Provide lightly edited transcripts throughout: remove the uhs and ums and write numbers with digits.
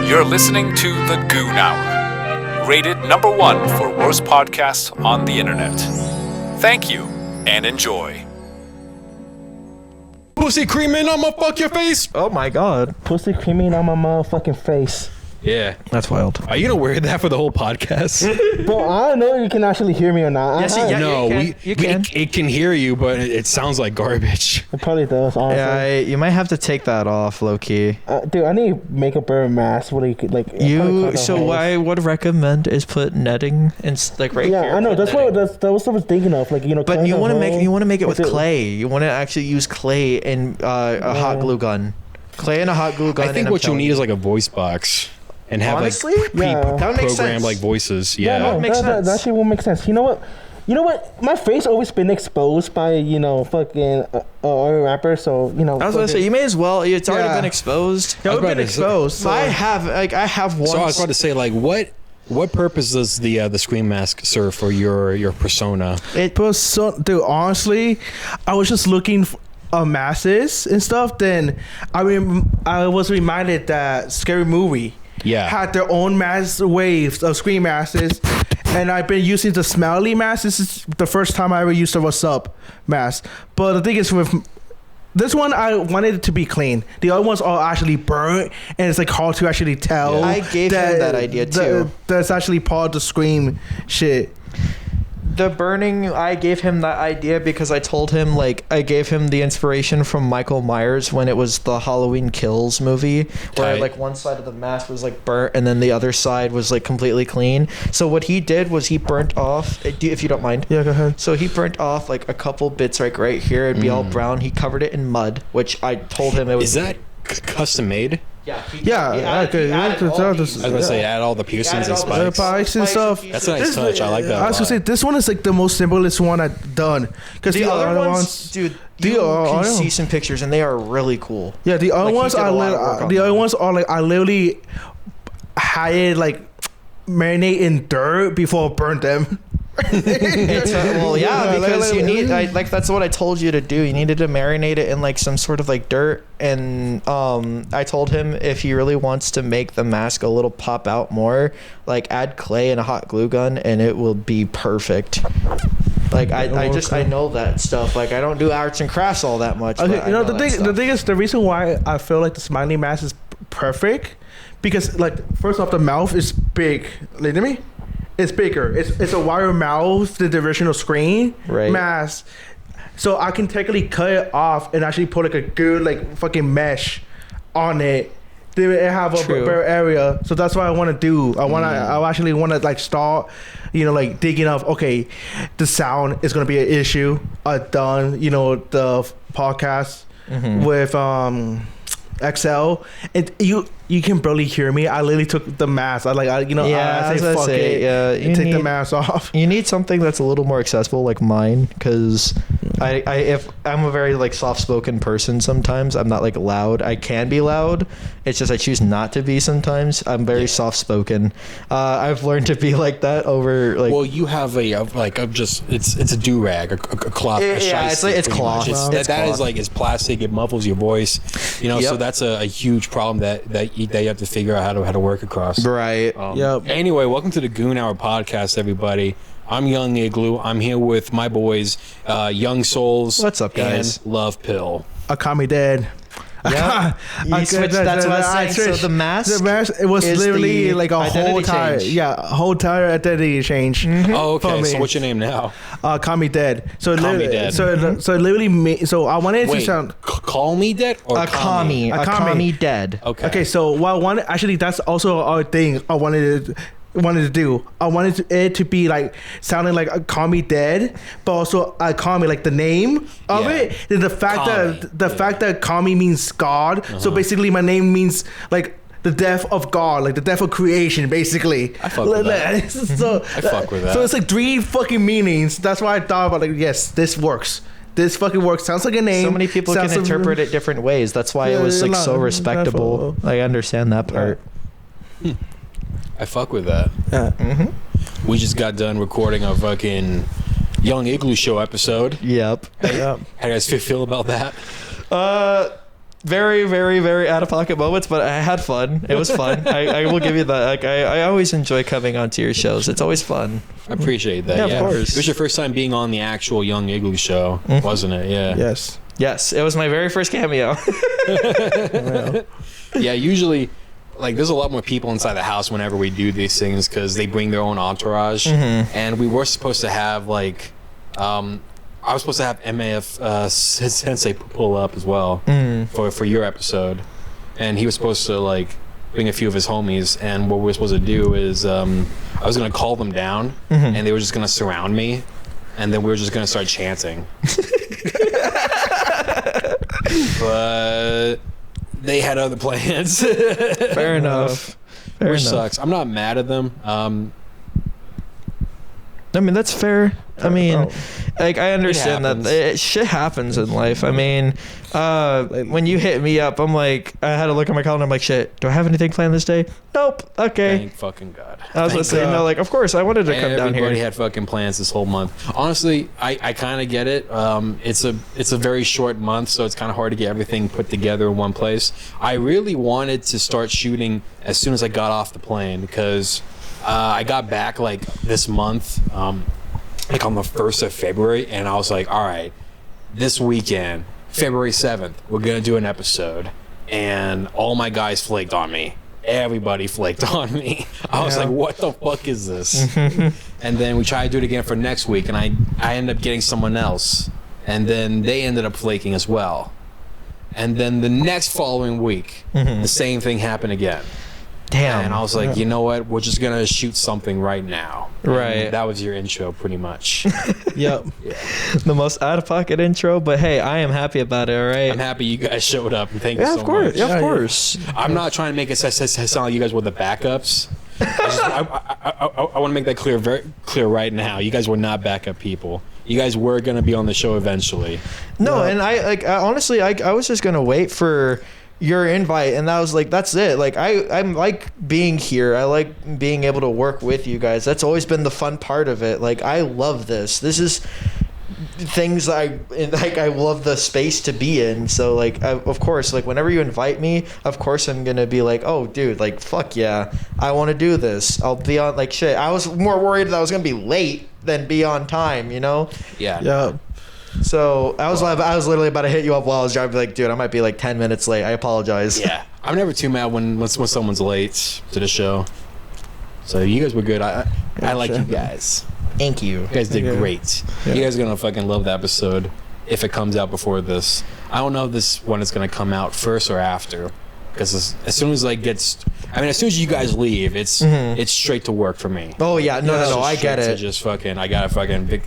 You're listening to The Goon Hour, rated number 1 for worst podcasts on the internet. Thank you, and enjoy. Pussy creaming on my fuck your face. Oh my god. Pussy creaming on my motherfucking face. Yeah. That's wild. Are you gonna wear that for the whole podcast? Bro, I don't know if you can actually hear me or not. No, you can. it can hear you, but it sounds like garbage. It probably does, honestly. Yeah, you might have to take that off, low key. Dude, I need to make a better mask. What do you could like? What I would recommend is put netting and right here. Yeah, I know. That's what I was thinking of. Like, you know. But you want to make it with clay. You want to actually use clay and a hot glue gun. Clay and a hot glue gun. I think what you need is like a voice box. And have honestly, like that makes sense. like voices. Yeah, no, that actually will make sense. You know what? My face always been exposed by fucking other rappers. So I was gonna say you may as well. It's already been exposed. It's already been exposed. So. I have one. So I was about to say like what purpose does the scream mask serve for your persona? Dude, honestly, I was just looking for masses and stuff. Then I was reminded that Scary Movie had their own mass waves of scream masks, and I've been using the smelly mask. This is the first time I ever used a What's Up mask. But the thing is, with this one, I wanted it to be clean. The other ones are actually burnt, and it's like hard to actually tell. I gave him that idea too. That's actually part of the scream shit. The burning, I gave him that idea because I told him, I gave him the inspiration from Michael Myers when it was the Halloween Kills movie, where one side of the mask was burnt and then the other side was completely clean. So what he did was he burnt off, if you don't mind. Yeah, go ahead. So he burnt off a couple bits right here. It'd be all brown. He covered it in mud, which I told him it was. Is that custom made? Yeah, I was gonna say add all the piercings and spikes and stuff. That's a nice touch. I like that. I was gonna say this one is the most simplest one I've done because the other ones, dude, you can see some pictures and they are really cool. Yeah, the other ones are I literally had it marinate in dirt before I burnt them. Because you need that's what I told you to do. You needed to marinate it in some sort of dirt, and I told him if he really wants to make the mask a little pop out more, add clay and a hot glue gun and it will be perfect. I know that stuff. I don't do arts and crafts all that much. Okay, the thing is the reason why I feel the smiley mask is perfect because first off, the mouth is big. Look at me. It's bigger. It's a wider mouth than the original screen mask. So I can technically cut it off and actually put a good fucking mesh on it. Then it have a better area. So that's what I want to do. I actually want to start, digging up. Okay, the sound is gonna be an issue. I've done the podcast with XL, and you can barely hear me. I literally took the mask. I say fuck it. Yeah, and take the mask off. You need something that's a little more accessible, like mine, because if I'm a very soft-spoken person, sometimes I'm not loud. I can be loud. It's just I choose not to be sometimes. I'm very soft-spoken. I've learned to be like that over Well, you have it's a do rag, a cloth. It's cloth. It's plastic. It muffles your voice. So that's a huge problem that you have to figure out how to work across. Right. Anyway, welcome to the Goon Hour podcast, everybody. I'm Young Igloo. I'm here with my boys, YoungSoulzzz. What's up, guys? And Love Pill. Akamidead. Yeah, you switched. That's what I was saying. So the mask it was literally a whole entire identity change. Oh, okay. So what's your name now? Akamidead. So I wanted to sound. Call me dead or Akamidead. Okay. So what I wanted, actually, that's also our thing. I wanted to do. I wanted it to be sounding like Akamidead, but also Akami, the name of it. The fact that Kami means God. So basically, my name means the death of God, the death of creation, basically. I fuck with that. I fuck with that. So it's 3 fucking meanings. That's why I thought about yes, this works. This fucking works. Sounds like a name. So many people can interpret it different ways. That's why it was so respectable. I understand that part. Yeah. I fuck with that. We just got done recording a fucking Young Igloo Show episode. Yep. How do you guys feel about that? very, very, very out of pocket moments, but I had fun. It was fun. I will give you that. Like I always enjoy coming onto your shows. It's always fun. I appreciate that. Yeah, Yeah, of course. It was your first time being on the actual Young Igloo show, wasn't it? Yeah. Yes. Yes, it was my very first cameo. Yeah, usually, like, there's a lot more people inside the house whenever we do these things because they bring their own entourage. And we were supposed to have, like, I was supposed to have MAF Sensei pull up as well for your episode. And he was supposed to, like, bring a few of his homies. And what we were supposed to do is I was going to call them down, and they were just going to surround me. And then we were just going to start chanting. But they had other plans. Fair enough. Fair Which enough. sucks. I'm not mad at them. I mean, that's fair. I mean, like, I understand that happens. shit happens in life. I mean, when you hit me up, I'm like, I had to look at my calendar. I'm like, shit, do I have anything planned this day? Nope. Okay. Thank fucking God. I was saying, no, like, of course, I wanted to come down here. Everybody had fucking plans this whole month. Honestly, I kind of get it. It's a very short month, so it's kind of hard to get everything put together in one place. I really wanted to start shooting as soon as I got off the plane because I got back like this month, like on the 1st of February, and I was like, all right, this weekend, February 7th, we're gonna do an episode. And all my guys flaked on me. Everybody flaked on me. I was like, what the fuck is this? And then we tried to do it again for next week, and I ended up getting someone else, and then they ended up flaking as well. And then the next following week, the same thing happened again. Damn. And I was like, you know what? We're just gonna shoot something right now. Right. And that was your intro, pretty much. Yep. The most out of pocket intro, but hey, I am happy about it. All right. I'm happy you guys showed up, and thank you Yeah, so of course. much. Yeah, Yeah, of yeah. course. I'm not trying to make it sound like you guys were the backups. I want to make that very clear right now. You guys were not backup people. You guys were gonna be on the show eventually. No, and honestly, I was just gonna wait for your invite, and that was like, that's it. Like, I'm like being here. I like being able to work with you guys. That's always been the fun part of it. Like, I love this. This is things I love the space to be in. So like, of course, like whenever you invite me, of course I'm gonna be like, oh dude, like fuck yeah, I want to do this. I'll be on. Like, shit, I was more worried that I was gonna be late than be on time, you know? Yeah. Yeah. So I was literally about to hit you up while I was driving. Like, dude, I might be like 10 minutes late. I apologize. Yeah. I'm never too mad when someone's late to the show. So you guys were good. I like you guys. Thank you. You guys did great. Yeah. You guys are gonna fucking love the episode if it comes out before this. I don't know if this one is gonna come out first or after, because as soon as as soon as you guys leave, it's straight to work for me. Oh yeah, no, It's just I get straight it. to just fucking, I gotta fucking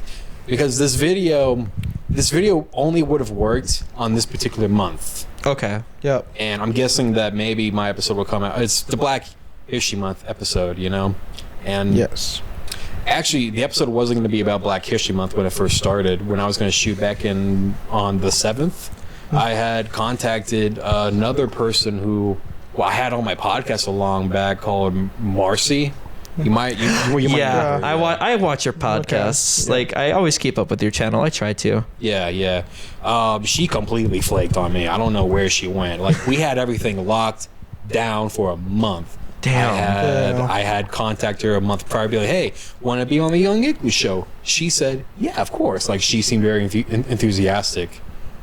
because this video only would have worked on this particular month, Okay. Yep. and I'm guessing that maybe my episode will come out. It's the Black History Month episode, you know, and Yes. actually, the episode wasn't going to be about Black History Month when it first started. When I was going to shoot back on the 7th, I had contacted another person who I had on my podcast a long back called Marcy. You might Yeah, know her, I watch your podcasts. Like, I always keep up with your channel. I try to. Yeah. She completely flaked on me. I don't know where she went. Like, we had everything locked down for a month. Damn. I had contacted her a month prior, be like, hey, want to be on the Young Igloo show? She said, yeah, of course. Like, she seemed very enthusiastic.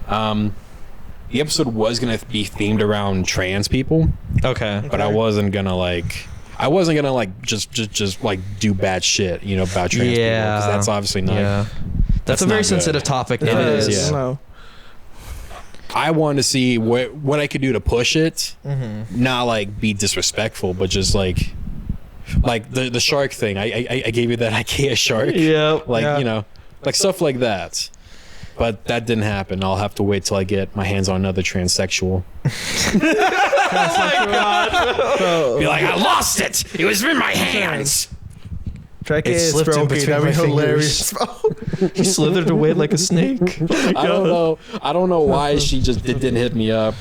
The episode was going to be themed around trans people, Okay. but I wasn't going to just like do bad shit, you know, about trans people, because that's obviously not. Yeah. That's a very not good. sensitive topic It nowadays. is, yeah. No. I wanted to see what I could do to push it, not like be disrespectful, but just like the shark thing. I gave you that IKEA shark, Yep. like Yeah. you know, like stuff like that. But that didn't happen. I'll have to wait till I get my hands on another transsexual. Be like, I lost it. It was in my hands. Track It is slipped in broken. between That'd be my hilarious. He slithered away like a snake. I don't know why she just didn't hit me up.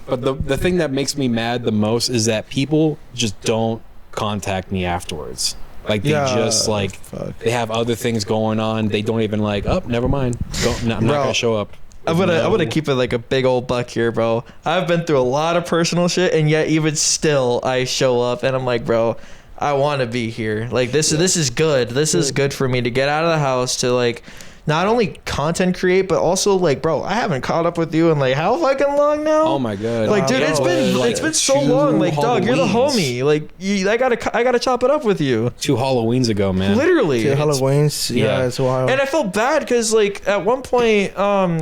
But the thing that makes me mad the most is that people just don't contact me afterwards. Like they just like fuck. they have other things going on. They don't even like, oh, never mind. I'm not Bro. gonna show up. I'm gonna keep it like a big old buck here, bro. I've been through a lot of personal shit, and yet even still, I show up and I'm like, bro, I want to be here. Like this is good. This is good for me to get out of the house to like not only content create, but also like, bro, I haven't caught up with you in like how fucking long now? Oh my god! Like, dude, it's been so long. Like, dog, you're the homie. Like, I gotta chop it up with you. 2 Halloweens ago, man. Literally. 2 Halloweens. Yeah, it's wild. And I felt bad because like at one point,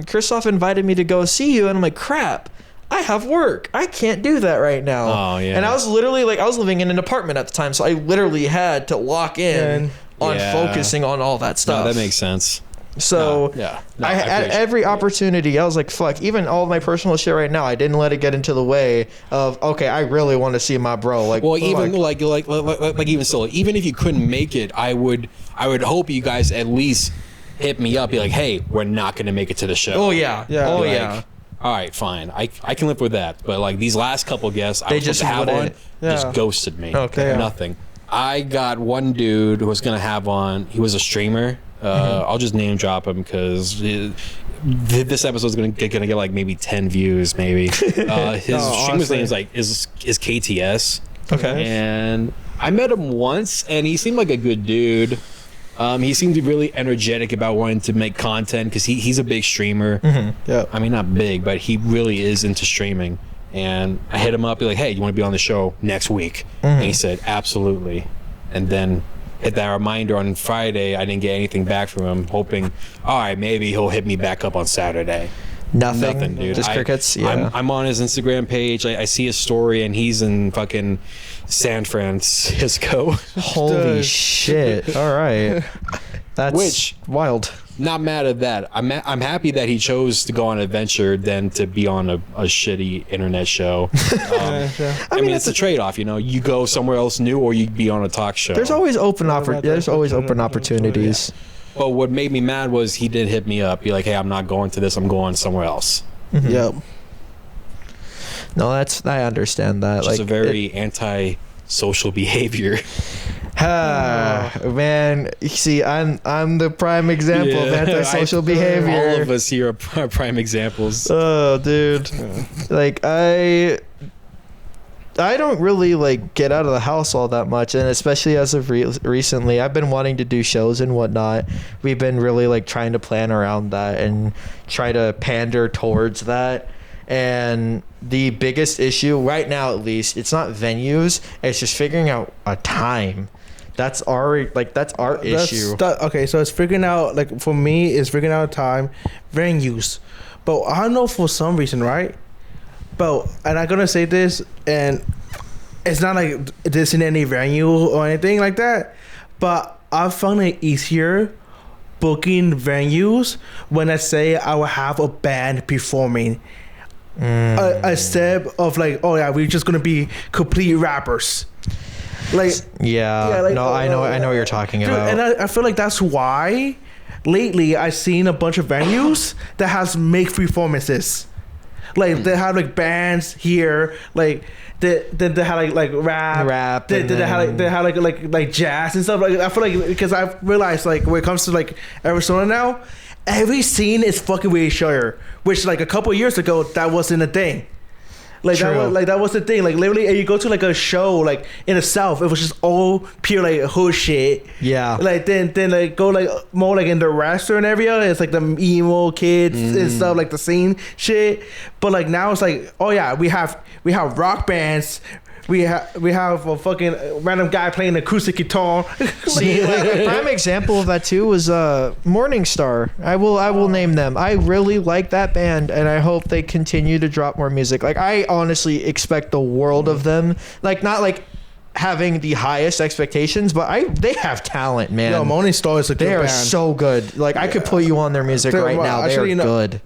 Christoph invited me to go see you, and I'm like, crap. I have work. I can't do that right now. Oh, yeah. And I was literally like, I was living in an apartment at the time, so I literally had to lock in on focusing on all that stuff. No, that makes sense. So I at every opportunity, I was like, fuck, even all my personal shit right now, I didn't let it get into the way of, okay, I really want to see my bro. Like, well, even like even still, even if you couldn't make it, I would hope you guys at least hit me up, be like, hey, we're not gonna make it to the show. Oh yeah. Oh like, yeah. All right, fine. I can live with that. But like these last couple guests, I was just supposed to have on, Yeah. just ghosted me. Okay. Yeah. Nothing. I got one dude who was gonna have on. He was a streamer. I'll just name drop him because this episode's gonna get like maybe 10 views, maybe. His streamer's name is KTS. Okay. And I met him once, and he seemed like a good dude. He seemed to be really energetic about wanting to make content because he's a big streamer. Yeah. I mean, not big, but he really is into streaming. And I hit him up, be like, hey, you want to be on the show next week? And he said, absolutely. And then hit that reminder on Friday. I didn't get anything back from him, hoping, all right, maybe he'll hit me back up on Saturday. Nothing, dude. Just crickets. Yeah. I'm on his Instagram page. I see his story, and he's in fucking San Francisco. Holy shit! All right, that's wild. Not mad at that. I'm happy that he chose to go on an adventure than to be on a shitty internet show. I mean, it's a trade-off. You know, you go somewhere else new, or you be on a talk show. There's always open opportunities. But what made me mad was he did hit me up, be like, hey, I'm not going to this. I'm going somewhere else. Yep. No, I understand that. It's like a very anti-social behavior. Man, you see, I'm the prime example of antisocial behavior. All of us here are prime examples. Oh, dude. Like I don't really like get out of the house all that much, and especially as of recently, I've been wanting to do shows and whatnot. We've been really like trying to plan around that and try to pander towards that. And the biggest issue right now, at least, it's not venues. It's just figuring out a time. That's our issue. Okay, so it's figuring out, like, for me, it's figuring out time, venues. But I don't know, for some reason, right? But, and I'm gonna say this, and it's not like this in any venue or anything like that, but I found it easier booking venues when I say I will have a band performing. A step of like, oh yeah, we're just gonna be complete rappers. Like, I know what you're talking about. And I feel like that's why lately I've seen a bunch of venues that has make performances. Like they have like bands here, like they had like rap. They had like jazz and stuff. Like I feel like, because I've realized, like, when it comes to like Arizona now, every scene is fucking with each other, which like a couple of years ago that wasn't a thing. Like that was the thing. Like literally, you go to like a show like in the South, it was just all pure like hood shit. Yeah. Like then like go like more like in the restaurant area, it's like the emo kids and stuff, like the scene shit. But like now it's like, oh yeah, we have rock bands. We have a fucking random guy playing acoustic guitar. See, like, a prime example of that too was Morningstar. I will name them. I really like that band, and I hope they continue to drop more music. Like, I honestly expect the world of them. Like, not like having the highest expectations, but they have talent, man. Yo, Morningstar is a good band. They are so good. Like, I could put you on their music right now. They are good.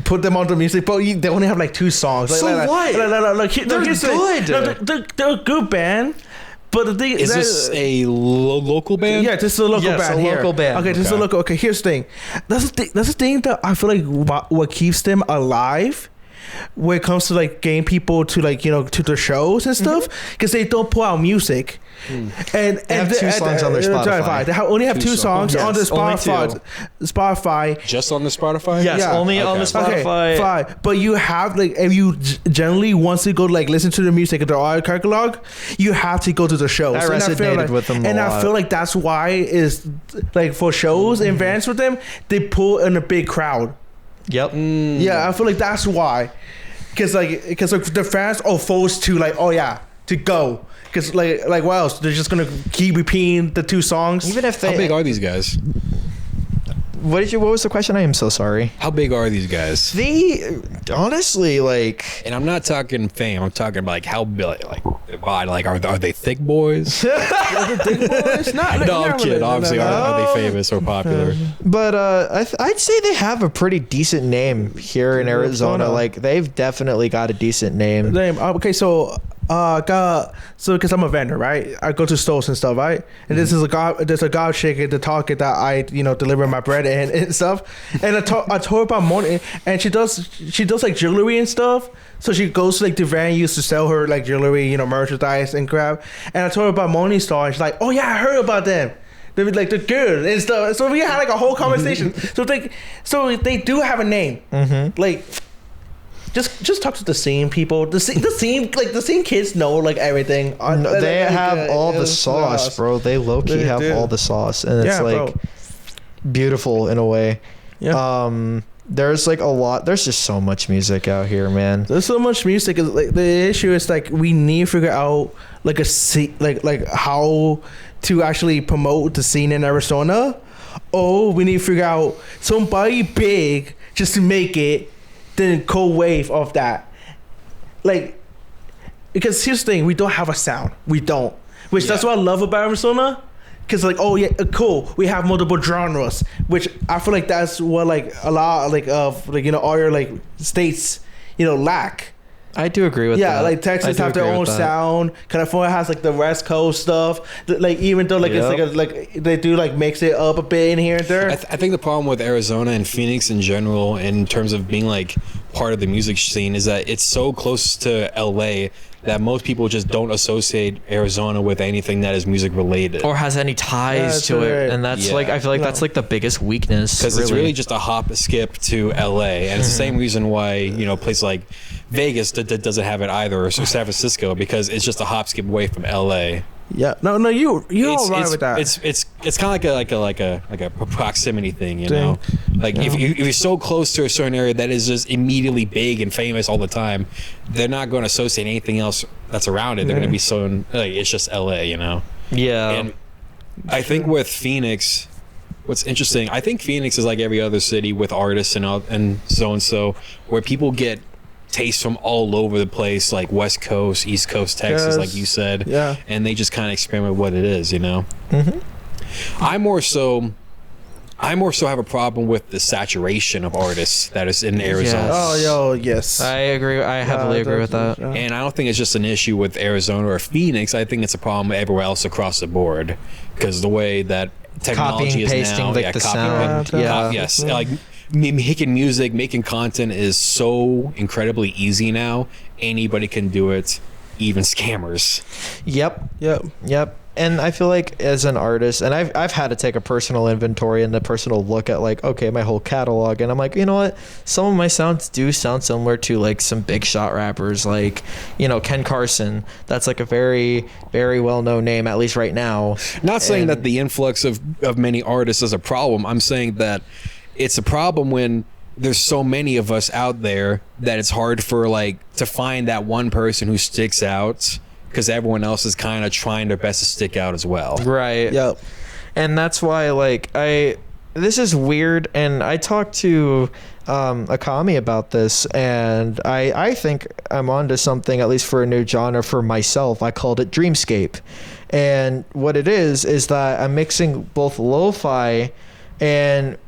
Put them on the music, but they only have like 2 songs. So what? They're good. They're a good band, but the thing is this a local band? Yeah, this is a local band. Local band. Okay, this is a local. Okay, here's the thing. That's the thing that I feel like what keeps them alive when it comes to like getting people to like, you know, to the shows and stuff, because they don't put out music. And they have 2 songs on their Spotify. They only have 2 songs on their Spotify. Spotify. Just on the Spotify? Yes, Yeah. only on the Okay. Spotify. Okay, fine. But you have like, if you generally wants to go like listen to the music at the audio catalog, you have to go to the shows. I And feel resonated like, with them a and I lot. feel like that's why is like for shows and events with them, they pull in a big crowd. Yep. Yeah, I feel like that's why. Because the fans are forced to like, oh yeah, to go. Because like what else? They're just gonna keep repeating the two songs. Even if they, How big are these guys? what was the question? I am so sorry. How big are these guys? They honestly like. And I'm not talking fame. I'm talking about like how big, like their body. Like are they thick boys? It's not. No, I'm kidding. Obviously, are they famous or popular? But I'd say they have a pretty decent name here in Arizona. Like they've definitely got a decent name. Name. Okay, so because I'm a vendor, right? I go to stores and stuff, right? And there's a guy shaking the target that I deliver my bread and stuff. And I told her about Moni, and she does like jewelry and stuff. So she goes to like the venues to sell her like jewelry, merchandise and crap. And I told her about Moni Star, and she's like, "Oh yeah, I heard about them. They're like they're good and stuff." So we had like a whole conversation. So they do have a name, like. Just talk to the same people. The same kids know like everything. They have all the sauce, bro. They low key have all the sauce, and it's like beautiful in a way. Yeah. There's like a lot. There's just so much music out here, man. There's so much music. Like the issue is like we need to figure out like like how to actually promote the scene in Arizona, or we need to figure out somebody big just to make it. Then co-wave of that, like, because here's the thing, we don't have a sound, that's what I love about Arizona, because like, oh yeah, cool, we have multiple genres, which I feel like that's what like a lot like of like all your like states lack. I do agree with that. Yeah, like Texas have their own sound. California has like the West Coast stuff. Like even though like it's like they do like mix it up a bit in here and there. I think the problem with Arizona and Phoenix in general, in terms of being like part of the music scene, is that it's so close to LA that most people just don't associate Arizona with anything that is music related or has any ties to it, and that's like I feel like that's like the biggest weakness, because it's really just a hop a skip to LA, and it's the same reason why places like Vegas that doesn't have it either, or San Francisco, because it's just a hop skip away from LA. Yeah, no, you're all right with that. It's kind of like a proximity thing, Like if you're so close to a certain area that is just immediately big and famous all the time, they're not going to associate anything else that's around it. They're going to be so like it's just LA, Yeah. And I think with Phoenix, what's interesting, I think Phoenix is like every other city with artists and so, where people get tastes from all over the place, like West Coast, East Coast, Texas, like you said, and they just kind of experiment with what it is, I more so have a problem with the saturation of artists that is in Arizona. Yes. I agree. I heavily agree with that. And I don't think it's just an issue with Arizona or Phoenix. I think it's a problem everywhere else across the board, because the way that technology Copying, is pasting, now, like the sound. yes, like making music, making content is so incredibly easy now. Anybody can do it, even scammers. Yep. And I feel like as an artist, and I've had to take a personal inventory and a personal look at like, okay, my whole catalog, and I'm like, you know what, some of my sounds do sound similar to like some big shot rappers, like Ken Carson. That's like a very, very well known name, at least right now. Not saying that the influx of many artists is a problem. I'm saying that it's a problem when there's so many of us out there that it's hard for like to find that one person who sticks out, because everyone else is kind of trying their best to stick out as well. Right. Yep. And that's why like this is weird, and I talked to Akami about this, and I think I'm onto something, at least for a new genre for myself. I called it Dreamscape. And what it is that I'm mixing both lo-fi and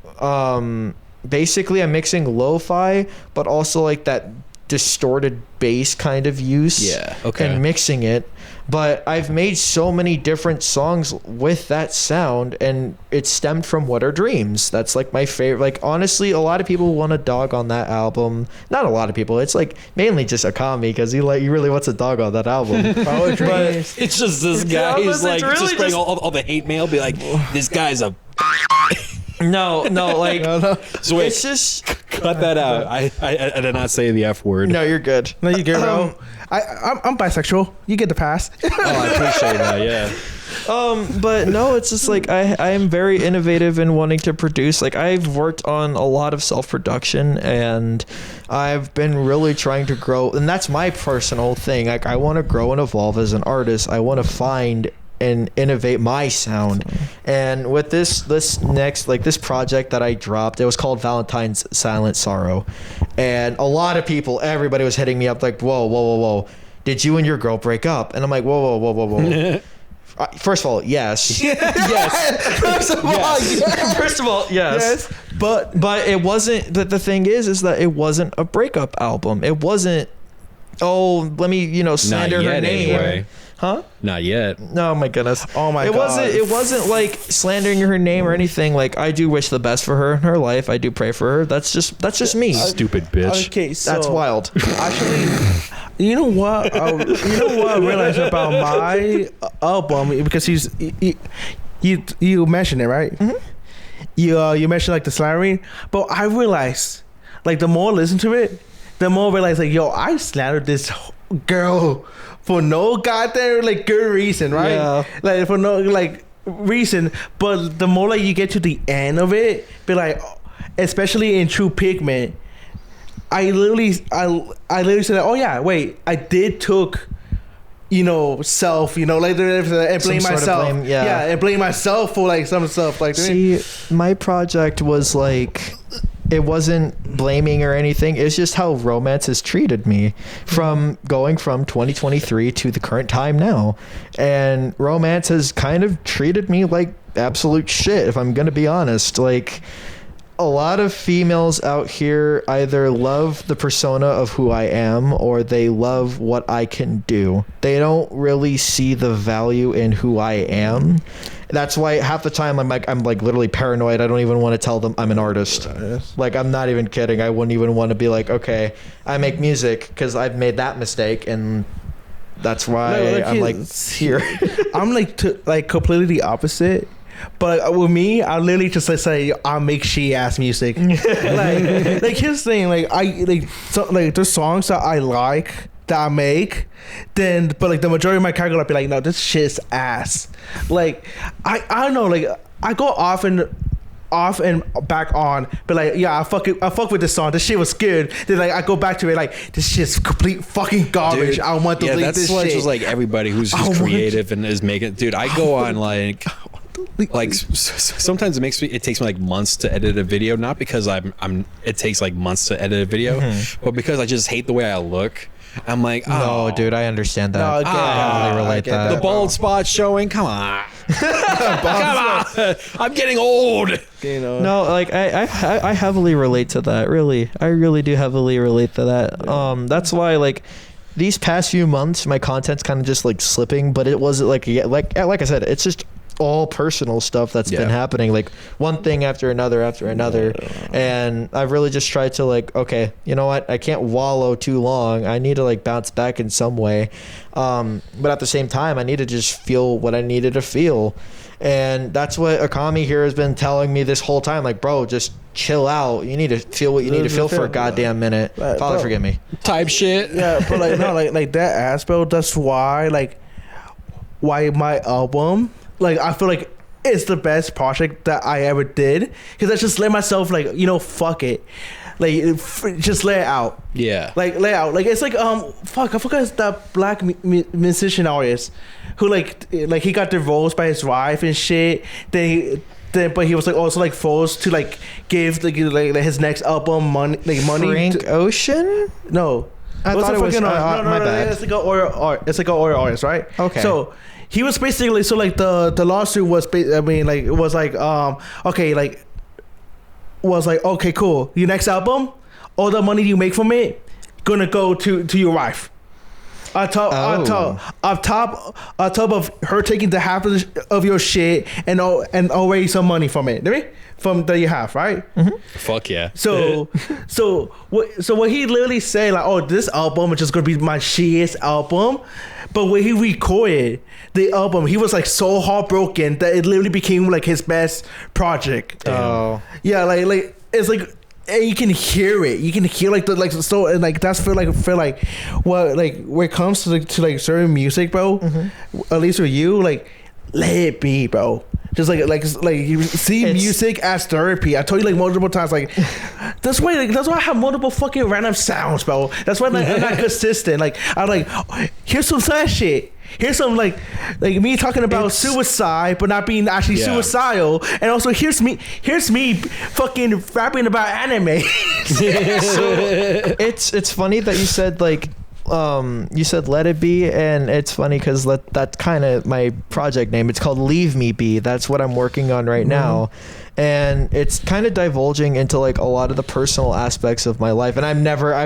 basically I'm mixing lo-fi, but also like that distorted bass kind of use, and mixing it. But I've made so many different songs with that sound, and it stemmed from What Are Dreams. That's like my favorite. Like honestly, a lot of people want to dog on that album. Not a lot of people. It's like mainly just Akami, because he really wants to dog on that album. But it's just this guy who's like really just bring all the hate mail, be like, this guy's a No, like So wait, it's just cut that out. I did not say the F word. no. You're good. No, you get bro. I'm bisexual. You get the pass. Oh, I appreciate that. Yeah. But no, it's just like I am very innovative in wanting to produce. Like I've worked on a lot of self-production and I've been really trying to grow, and that's my personal thing. Like I want to grow and evolve as an artist. I want to find and innovate my sound. And with this next, like this project that I dropped, it was called Valentine's Silent Sorrow. And a lot of people, everybody was hitting me up like, whoa, did you and your girl break up? And I'm like, whoa. First of all, yes. Yes. First of all, yes. But it wasn't. But the thing is that it wasn't a breakup album. It wasn't. Oh, let me slander her name. Anyway. Huh? Not yet. Oh my goodness. Oh my god. It wasn't like slandering her name or anything. Like I do wish the best for her in her life. I do pray for her. That's just me. Stupid bitch. Okay, so That's wild. actually, you know what? I realized about my album because you mentioned it, right? Mm-hmm. You mentioned like the slandering, but I realized like the more I listen to it, the more I realize like I slandered this girl for no goddamn like good reason, right? Yeah. Like for no like reason, but the more like you get to the end of it, be like, especially in True Pigment, I literally said, oh yeah, wait, I did took, self, like and blame myself, and blame myself for like some stuff like. See, my project was like, it wasn't blaming or anything. It's just how romance has treated me from going from 2023 to the current time now, and romance has kind of treated me like absolute shit. If I'm gonna be honest, like. A lot of females out here either love the persona of who I am or they love what I can do. They don't really see the value in who I am. That's why half the time I'm like literally paranoid. I don't even want to tell them I'm an artist. Like I'm not even kidding. I wouldn't even want to be like, okay, I make music because I've made that mistake, and that's why I'm like here. I'm like completely the opposite. But with me, I literally just like say I make shit ass music. like here's the thing, like there's songs that I like that I make, but like the majority of my catalog I'll be like, no, this shit's ass. Like I don't know, like I go off and back on, but like I fuck with this song. This shit was good. Then like I go back to it like this shit's complete fucking garbage. Dude, I want to delete this shit. That's just like everybody who's creative and is making. Dude, I go on like sometimes it takes me like months to edit a video, not because it takes like months to edit a video, but because I just hate the way I look. I'm like, no, dude, I understand that. No, I really relate that. The bald spot showing. Come on. Come on. I'm getting old. No, like I heavily relate to that. Really, I really do heavily relate to that. That's why like these past few months, my content's kind of just like slipping. But it wasn't like I said, it's just all personal stuff that's been happening, like one thing after another, and I've really just tried to like, okay, you know what, I can't wallow too long. I need to like bounce back in some way, but at the same time I need to just feel what I needed to feel, and that's what Akami here has been telling me this whole time, like, bro, just chill out. You need to feel what you need to feel for a goddamn minute. Father, forgive me type shit. Yeah, but like no, like that ass, bro. That's why my album, like I feel like it's the best project that I ever did, because I just let myself like, fuck it, like just lay it out. Yeah, like lay out. Like it's like fuck, I forgot that black musician artist who like he got divorced by his wife and shit. But he was like also like forced to like give like his next album money. Frank Ocean? No, I thought it was no, my bad. It's like an Oreo artist, right? Okay. So he was basically the lawsuit was okay, cool. Your next album, all the money you make from it gonna go to your wife. On top of her taking the half of your shit and already some money from it, from that you have, right? Fuck yeah. So what he literally said, like, oh, this album is just gonna be my shittiest album. But when he recorded the album, he was like so heartbroken that it literally became like his best project. Oh. Yeah, like it's like, and you can hear it. You can hear like the so, and like that's feel like what, like when it comes to like certain music, bro. At least with you, like, let it be, bro. Just like you see music as therapy. I told you like multiple times, like that's why I have multiple fucking random sounds, bro. That's why I'm not consistent. Like I'm like, oh, here's some sad shit. Here's some like me talking about suicide, but not being actually suicidal. And also here's me fucking rapping about anime. So it's funny that you said like you said Let It Be, and it's funny because that's kind of my project name. It's called Leave Me Be. That's what I'm working on right now, and it's kind of divulging into like a lot of the personal aspects of my life. And I've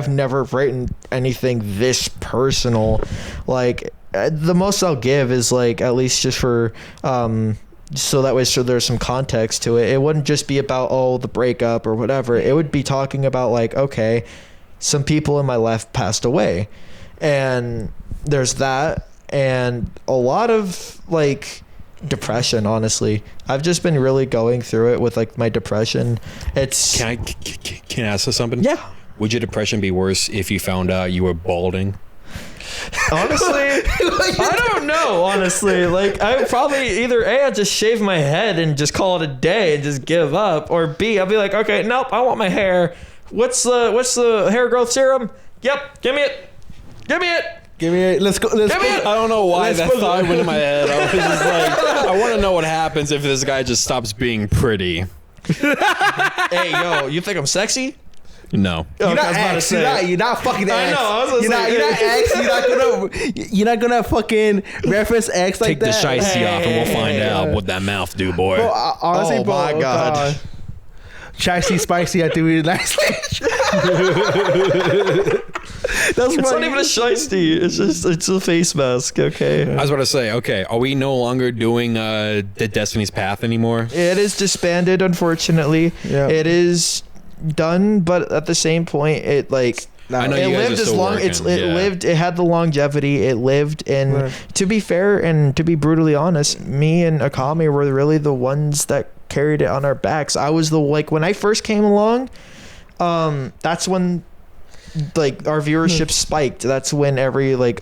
never written anything this personal. Like the most I'll give is like, at least just for so that way, so there's some context to it. It wouldn't just be about the breakup or whatever. It would be talking about like, okay, some people in my life passed away, and there's that, and a lot of like depression. Honestly, I've just been really going through it with like my depression. It's Can I ask you something? Yeah. Would your depression be worse if you found out you were balding? honestly, I don't know. Honestly, like I would probably either I'd just shave my head and just call it a day and just give up, or B, I'll be like, okay, nope, I want my hair. What's the hair growth serum? Yep, give me it. Let's go. I don't know why that thought went in my head. I was just like, I want to know what happens if this guy just stops being pretty. Hey, yo, you think I'm sexy? No. You're not X. You're not fucking X. I know. I was gonna say, you're not gonna fucking reference X like Take that. Take the shiesty off and we'll find out what that mouth do, boy. Bro, honestly, my God. Chicey spicy, I do it nicely. It's not even a shiesty. It's a face mask. Okay. I was about to say, okay, are we no longer doing the Destiny's Path anymore? It is disbanded, unfortunately. Yeah. It is done, but at the same point, it like I know it you guys lived are as still long. working. It had the longevity. It lived, and to be fair and to be brutally honest, me and Akami were really the ones that carried it on our backs. I was when I first came along, that's when like our viewership spiked. That's when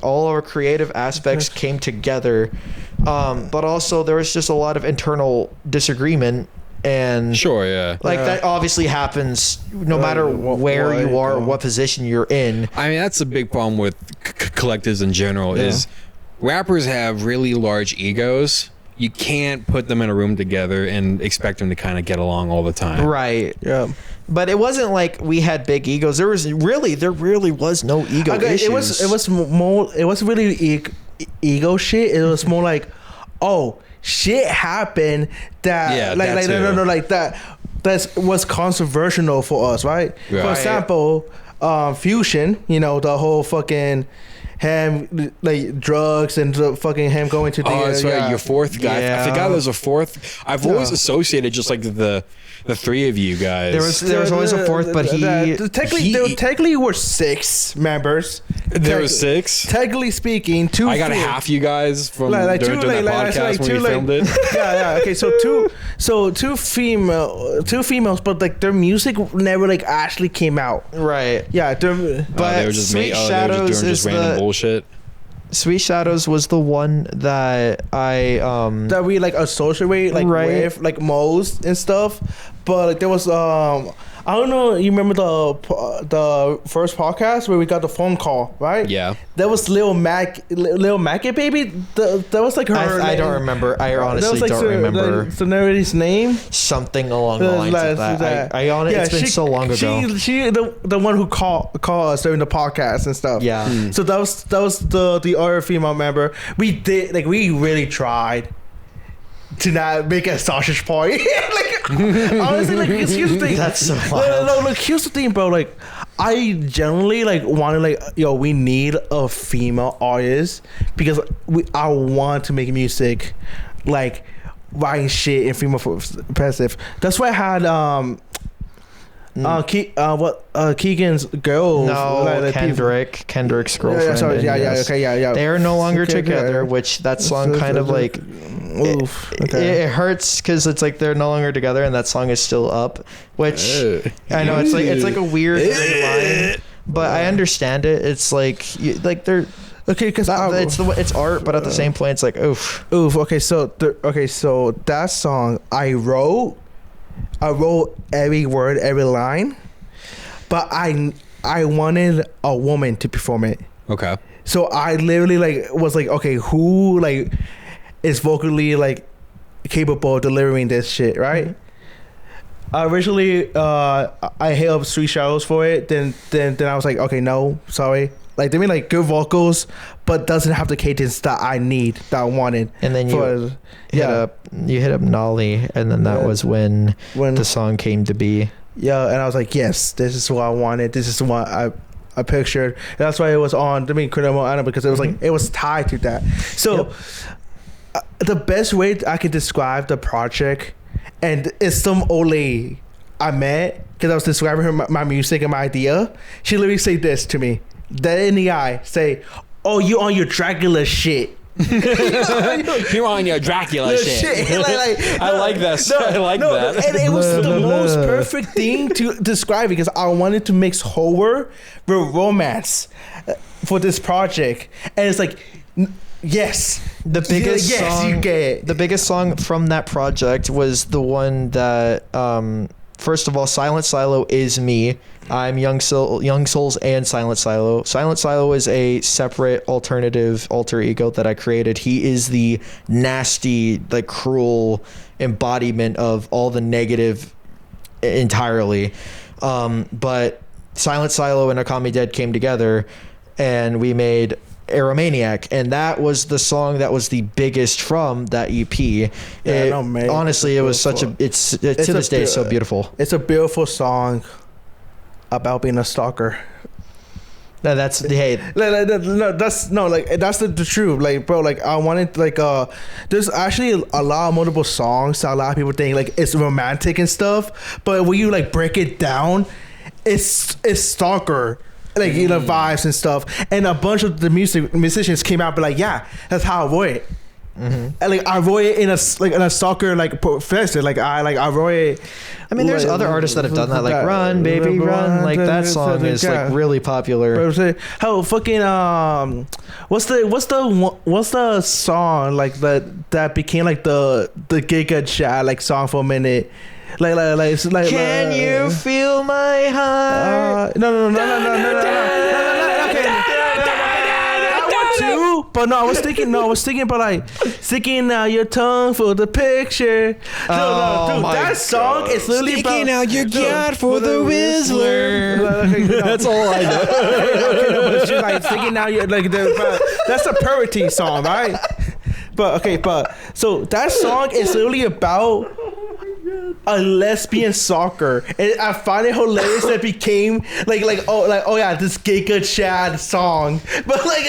all our creative aspects came together, but also there was just a lot of internal disagreement. And that obviously happens no matter where you are or what position you're in. I mean, that's a big problem with collectives in general is rappers have really large egos. You can't put them in a room together and expect them to kind of get along all the time. Right. Yeah. But it wasn't like we had big egos. There really was no ego issues. It was really ego shit. It was more like, oh, shit happened that that was controversial for us, right? For example, Fusion, the whole fucking him like drugs and fucking him going to the that's right, your fourth guy. I forgot there's a fourth. I've always associated just like the three of you guys. There was always a fourth, but technically were 6 members. There was 6. Technically speaking, 2. I got half you guys from during that podcast when we filmed it. Yeah. Okay, so two females, but like their music never like actually came out. Right. Yeah. But they were just Shadows doing random bullshit. Sweet Shadows was the one that that we like associate with like most and stuff, but like there was I don't know. You remember the first podcast where we got the phone call, right? Yeah. That was Lil Mackie, baby. That was like her. I don't remember. I honestly don't remember. The celebrity's name. Something along the lines of that. It's been so long ago. She the one who called us during the podcast and stuff. Yeah. So that was the other female member. We really tried to not make a sausage party. Honestly, here's the thing. That's so wild. Look, here's the thing, bro. I generally like want to like we need a female artist because I want to make music like writing shit in female perspective. That's why I had Keegan's girl. No, like Kendrick's girlfriend. Sorry, yes. yeah. They are no longer together, which that song kind of like it hurts because it's like they're no longer together, and that song is still up. Which I know it's like a weird line, but I understand it. It's like they're. Okay, because it's art, but at the same point, it's like oof. Okay, so that song I wrote every word, every line, but I wanted a woman to perform it. Okay. So I literally like was like, okay, who like is vocally like capable of delivering this shit, right? Originally, I hit up Street Shadows for it. Then I was like, okay, no, sorry. Like they mean like good vocals, but doesn't have the cadence that I need, that I wanted. And then you hit up Nolly, and then that was when the song came to be. Yeah, and I was like, yes, this is what I wanted. This is what I pictured. And that's why it was on Criminal Anna, because it was like it was tied to that. So the best way I can describe the project, and it's some old lady I met because I was describing her my music and my idea. She literally said this to me. Dead in the eye, say, "Oh, you on your Dracula shit." You're on your Dracula shit. I like that. I like that. And it was the most perfect thing to describe because I wanted to mix horror with romance for this project, and it's like. Yes, the biggest song. You get it. The biggest song from that project was the one that. First of all, Silent Silo is me. I'm YoungSoulzzz and Silent Silo. Silent Silo is a separate alternative alter ego that I created. He is the nasty, like cruel embodiment of all the negative entirely. But Silent Silo and Akamidead came together, and we made Aeromaniac, and that was the song that was the biggest from that EP. Honestly, it was such a it's to this day it's so beautiful. It's a beautiful song about being a stalker. No, that's hey. That's the truth. Like, bro, like I wanted like there's actually a lot of multiple songs that a lot of people think like it's romantic and stuff, but when you like break it down, it's stalker. Like vibes and stuff, and a bunch of the musicians came out, but like, yeah, that's how I wrote it. And like I wrote it in a stalker like professor. Like I wrote it. I mean, there's other artists that have done that, like "Run, Baby, Run." Like that song is like really popular. How fucking what's the song like that became like the Giga Chat like song for a minute. Like can you feel my heart? No. But no, I was thinking about like sticking out your tongue for the picture. Dude, that song is literally sticking out your gut for the whistler. That's all I know. But it's just like sticking out your that's a purity song, right? But so that song is literally about a lesbian soccer, and I find it hilarious that it became this Giga Chad song. But like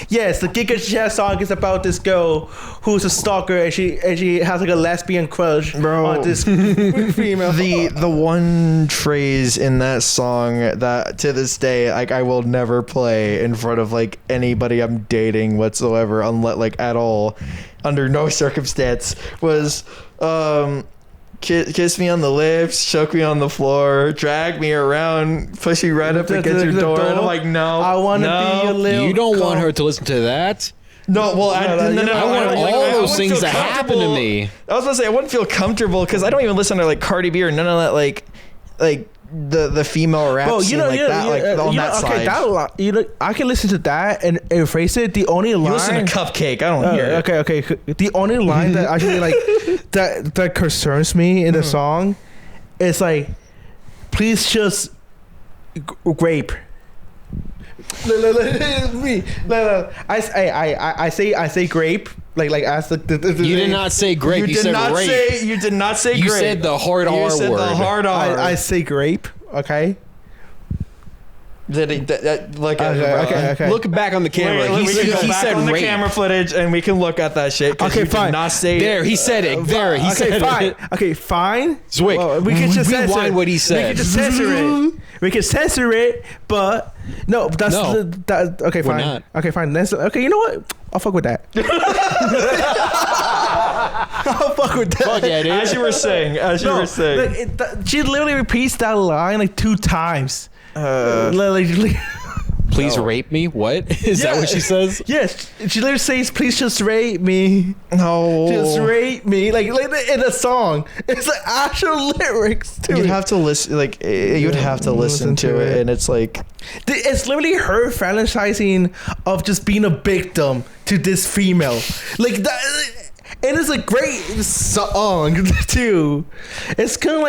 yes, the Giga Chad song is about this girl who's a stalker, and she has like a lesbian crush on this female. The one phrase in that song that to this day like I will never play in front of like anybody I'm dating whatsoever, unless like at all, under no circumstance, was kiss me on the lips, choke me on the floor, drag me around, push me right up against your door. And I'm like, no, I want to be a little. You don't want her to listen to that. No, well, I want all those things that happen to me. I was gonna say I wouldn't feel comfortable because I don't even listen to like Cardi B or none of that like the female rap scene on that side. I can listen to that and erase it. The only line. You listen to Cupcake. I don't hear it. Okay. The only line that actually like that concerns me in the song is like, please just grape. I say grape. Like as the you did not say grape. You said rape. You did not say grape. You said the hard R word. The hard R. I say grape. Okay. Okay. Look back on the camera. Wait, we can go he back said on the rape. camera footage and we can look at that shit. Okay, fine. Not say There, he said it. There, he said fine. it. Okay, fine. Zwig, Well, we can just censor rewind it. what he We said. can just censor it. We can censor it, but no, that's No. okay. We're Fine. not. Okay, fine. Okay, you know what? I'll fuck with that. I'll fuck with that. Fuck yeah, dude. As you were saying. Like, she literally repeats that line like 2 times. Please rape me. What is that? What she says? Yes, she literally says, "Please just rape me." No. Just rape me, like in a song. It's like actual lyrics to You'd it. have to listen, you'd have to listen to it, and it's like, It's literally her fantasizing of just being a victim to this female, like that. And it's a great song too. It's kind of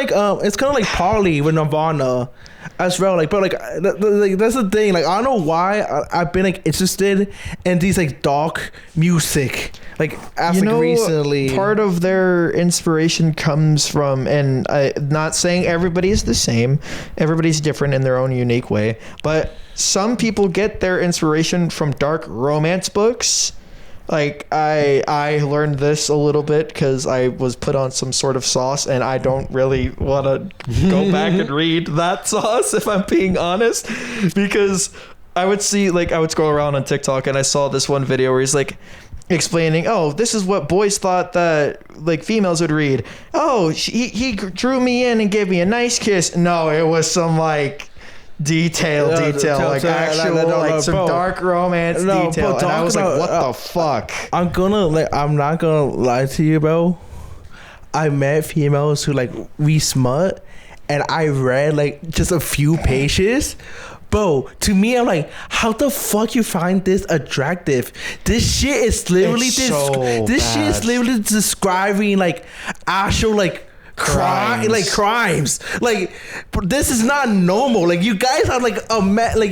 like Polly with Nirvana as well. Like, but like that's the thing. Like, I don't know why I've been like interested in these like dark music. Like, as like recently, part of their inspiration comes from, and I'm not saying everybody is the same. Everybody's different in their own unique way. But some people get their inspiration from dark romance books. Like, I learned this a little bit because I was put on some sort of sauce, and I don't really want to go back and read that sauce, if I'm being honest, because I would scroll around on TikTok and I saw this one video where he's like explaining, oh, this is what boys thought that like females would read. Oh, he drew me in and gave me a nice kiss. No, it was some like detail, like actual some dark romance detail, and I was like, what the fuck? I'm not gonna lie to you, bro. I met females who like read smut, and I read like just a few pages. Bro, to me, I'm like, how the fuck you find this attractive? This shit is literally It's so this shit is bad. literally describing like actual like crimes. Like, this is not normal. Like, you guys are like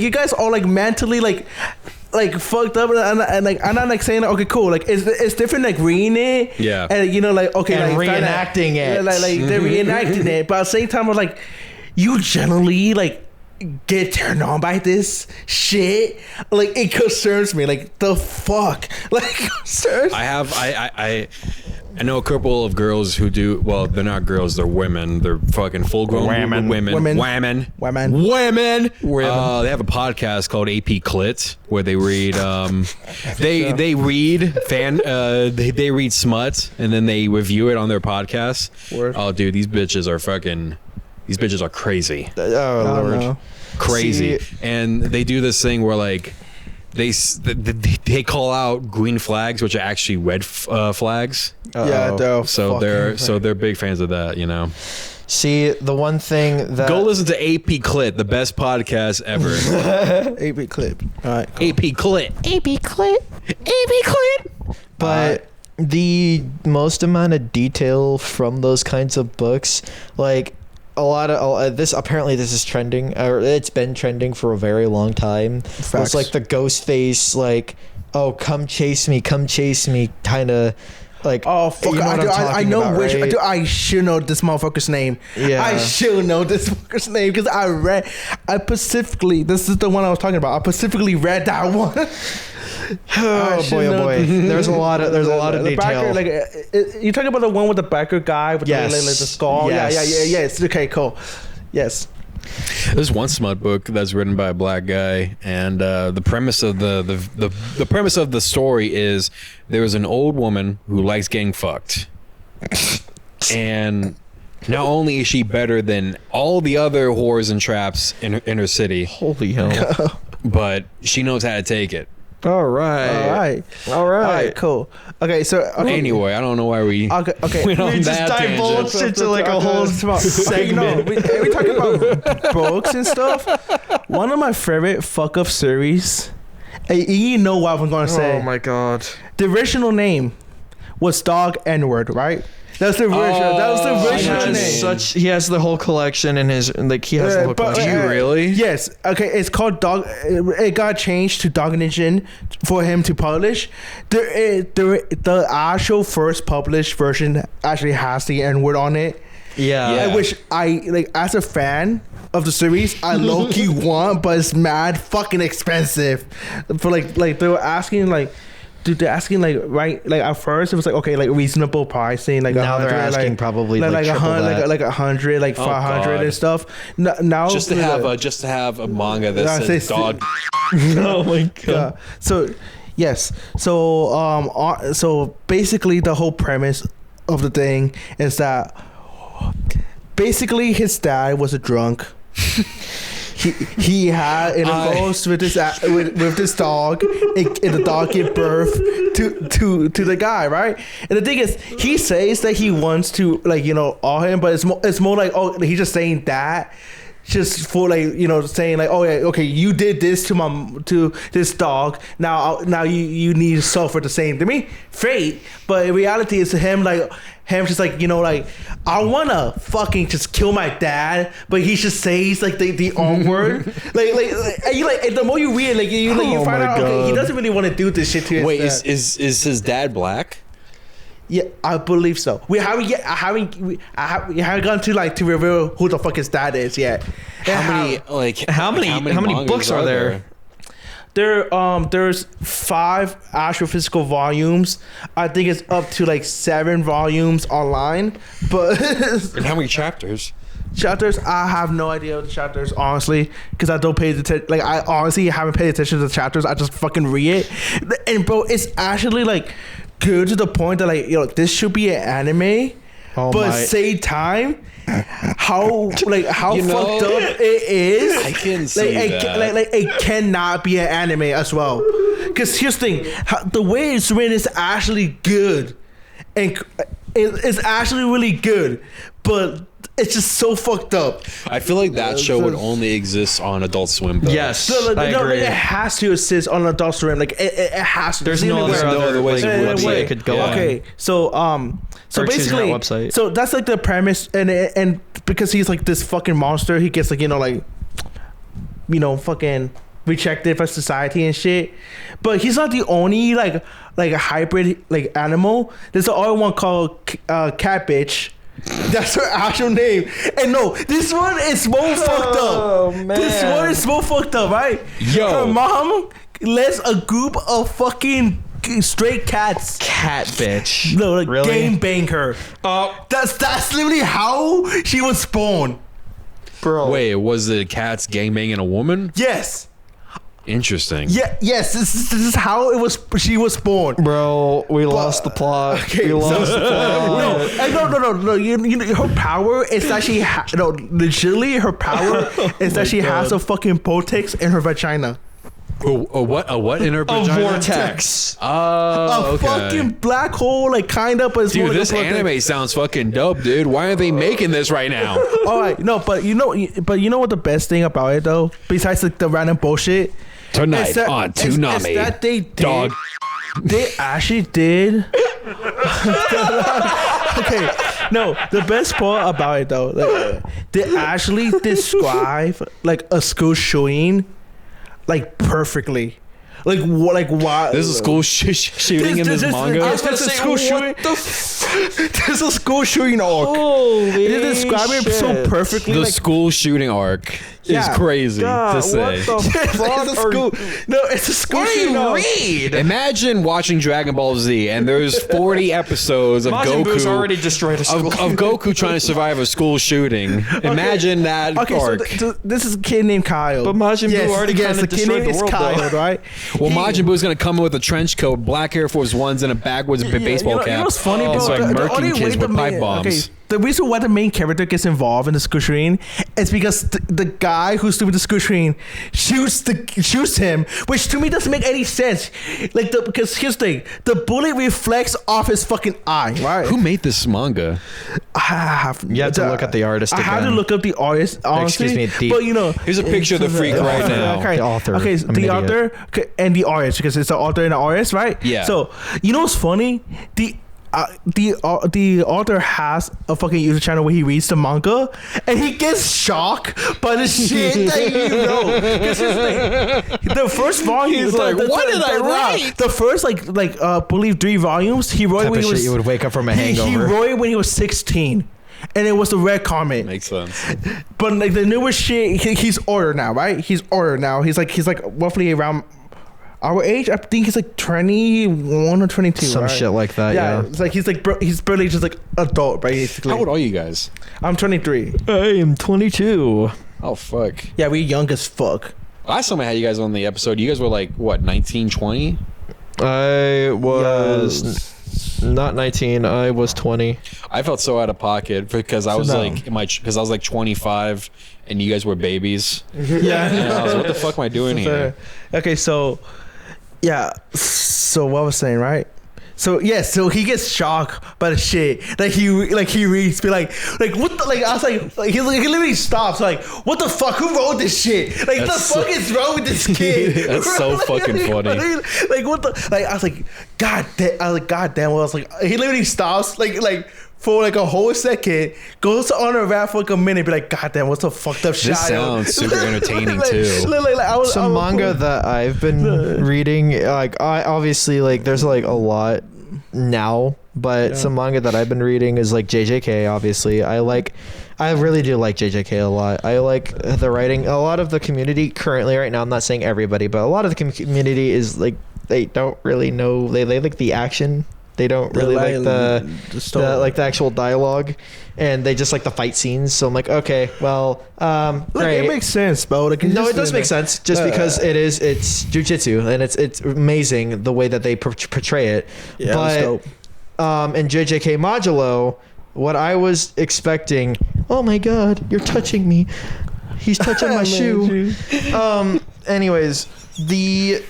you guys are like mentally like fucked up, and like I'm not like saying okay, cool, like it's different like reading it, Yeah, and you know, like okay, and like reenacting it, like they're reenacting it, but at the same time, I'm like, you generally like get turned on by this shit. Like, it concerns me. Like, the fuck, like, concerns. I know a couple of girls who do. Well, they're not girls. They're women. They're fucking full-grown women. They have a podcast called AP Clit where they read. They read smut and then they review it on their podcast. Word. Oh, dude, these bitches are crazy. Oh Lord, Crazy. And they do this thing where like they call out green flags, which are actually red flags. Yeah, So they're big fans of that, you know. See, the one thing that Go listen to AP Clit, the best podcast ever. AP clip. All right. Cool. AP Clit. But the most amount of detail from those kinds of books, like a lot of this is trending, or it's been trending for a very long time. It's like the ghost face, like, oh, come chase me kind of. Like, oh fuck! you know I know about, which. right? I should know this motherfucker's name. Yeah. I should know this fucker's name because I specifically. This is the one I was talking about. I specifically read that one. Oh boy! There's a lot of the detail. backer, like you talking about the one with the backer guy with Yes. the skull? Yes. Yes. Okay, cool. Yes. There's one smut book that's written by a black guy, and the premise of the premise of the story is there is an old woman who likes getting fucked, and not only is she better than all the other whores and traps in her city, Holy hell! but she knows how to take it. All right. Cool. Okay, so Anyway, I don't know why we okay. went on We just that divulged tangent. into like a whole segment. We talking about books and stuff. One of my favorite fuck up series. You know what I'm gonna say? Oh my god! The original name was Dog N-Word, right? That's the original. That was the original name. He has the whole collection in his he has the whole but- collection. Do you really? Yes. Okay. It's called Dog. It got changed to Dog Nation for him to publish. The actual first published version actually has the N-word on it. Yeah. Yeah. I wish as a fan of the series, I low key want, but it's mad fucking expensive. For like they were asking like. Dude, they're asking right at first it was okay reasonable pricing now they're asking like, probably like triple that. like 100 like 500 God. and stuff. Now Just to have a manga that says dog. Oh my god. yeah. So yes. So basically the whole premise of the thing is that basically his dad was a drunk. He had intercourse with this dog, and the dog gave birth to the guy, right? And the thing is, he says that he wants to awe him, but it's more like he's just saying that. Just for saying oh yeah, okay, you did this to this dog. Now you need to suffer the same to me fate. But in reality, it's him just I wanna fucking just kill my dad, but he just says the R word. And the more you read you find out he doesn't really want to do this shit to his Wait, dad. is his dad black? Yeah, I believe so. We haven't yet. I haven't gone to reveal who the fuck his dad is yet. How many books are there? There's 5 astrophysical volumes. I think it's up to 7 volumes online. But And how many chapters? chapters, I have no idea what the chapters, honestly, because I don't pay attention. I honestly haven't paid attention to the chapters. I just fucking read it, and bro, it's actually good to the point that this should be an anime, but same time, how fucked up it is. I can see that. It cannot be an anime as well. Because here's the thing, the way it's written is actually good, and it's actually really good, but it's just so fucked up. I feel like that show would only exist on Adult Swim. Though. Yes, I agree. it has to assist on Adult Swim. It has to. There's no other ways website it could go on. Okay, so Or basically, that website. so that's the premise, and because he's this fucking monster, he gets fucking rejected by society and shit. But he's not the only a hybrid animal. There's another one called Cat Bitch. That's her actual name. And no, this one is more fucked up. Man. This one is more fucked up, right? Yo. Her mom lets a group of fucking stray cats Cat bitch. really? Game bang her. That's literally how she was born. Bro. Wait, was the cats gangbanging a woman? Yes. Interesting. Yeah. Yes. This is how it was. She was born. Bro, we lost the plot. Okay, We lost the plot. No. You know, her power is that she literally her power is that she has a fucking vortex in her vagina. A what in her A vagina? vortex. Oh, okay. Fucking black hole, but it's more Dude, this like a vortex. anime sounds fucking dope, dude. Why aren't they making this right now? All right, no, but you know what the best thing about it though, besides the random bullshit, Tonight is that- on is Toonami. that they did, Dog. They actually did. Okay, no, the best part about it though, they actually describe a school shooting perfectly. Why? This is school shooting in this manga. There's a school shooting. There's a school shooting arc. Holy They describe it so perfectly. The school shooting arc is crazy to say. It's a school shooting arc. read? Imagine watching Dragon Ball Z and there's 40 episodes of Majin Buu's Goku already destroyed a school. of Goku trying to survive a school shooting. Imagine that Okay, arc. so this is a kid named Kyle. But Majin Buu already yes, kinda the kid destroyed name the is world, Kyle, though. right? Well, Majin Buu's gonna come in with a trench coat, black Air Force Ones, and a backwards baseball cap. You know what's funny, bro? It's like The murking only way kids the with pipe main- bombs. okay, the reason why the main character gets involved in the school shooting is because the guy who's doing the school shooting shoots him, which to me doesn't make any sense. Because here's the thing, the bullet reflects off his fucking eye, right? Who made this manga? I have You have to look at the artist I had to again. look up the artist, honestly. Excuse me, but Here's a picture of the freak right now. Okay, The author. Okay, I'm an the idiot. author and the artist, because it's the author and the artist, right? Yeah. So you know what's funny? The author has a fucking YouTube channel where he reads the manga, and he gets shocked by the shit that you know. 'Cause here's the thing, the first volume, He's like, "What did I write?" The first believe 3 volumes. He wrote Type when of he shit was you would wake up from a he hangover. wrote it when he was 16. and it was the red comet. Makes sense. But like the newest shit, he's older now, right? He's older now. He's like roughly around our age. I think he's like 21 or 22. Some right? shit like that. Yeah. It's like he's barely just like adult, basically. How old are you guys? I'm 23. I am 22. Oh fuck. Yeah, we young as fuck. Last time I had you guys on the episode, you guys were like what, 19, 20? I was not 19. I was 20. I felt so out of pocket because I was because I was like 25 and you guys were babies. Yeah. And I was, what the fuck am I doing here? Okay, so yeah, so what I was saying, right? So yeah, so he gets shocked by the shit that he reads, be like what the, like I was like he literally stops like, what the fuck, who wrote this shit? Like That's the fuck is wrong with this kid? That's so fucking funny. Like what the, like I was like, god damn, I was like he literally stops like for like a whole second, goes on a rap for like a minute, be like, god damn, what's the fucked up shit? This sounds super entertaining too. Some manga that I've been reading, like I obviously like there's like a lot now, but some manga that I've been reading is like JJK. Obviously, I really do like JJK a lot. I like the writing. A lot of the community currently right now, I'm not saying everybody, but a lot of the community is like they don't really know. They like the action. They don't really like the actual dialogue, and they just like the fight scenes. So I'm like, okay, well, great. It makes sense, bro. Like, No, it does make sense just because it's jujitsu and it's amazing the way that they portray it. Yeah, but in JJK Modulo, what I was expecting, oh my god, you're touching me. He's touching my shoe. Anyways, the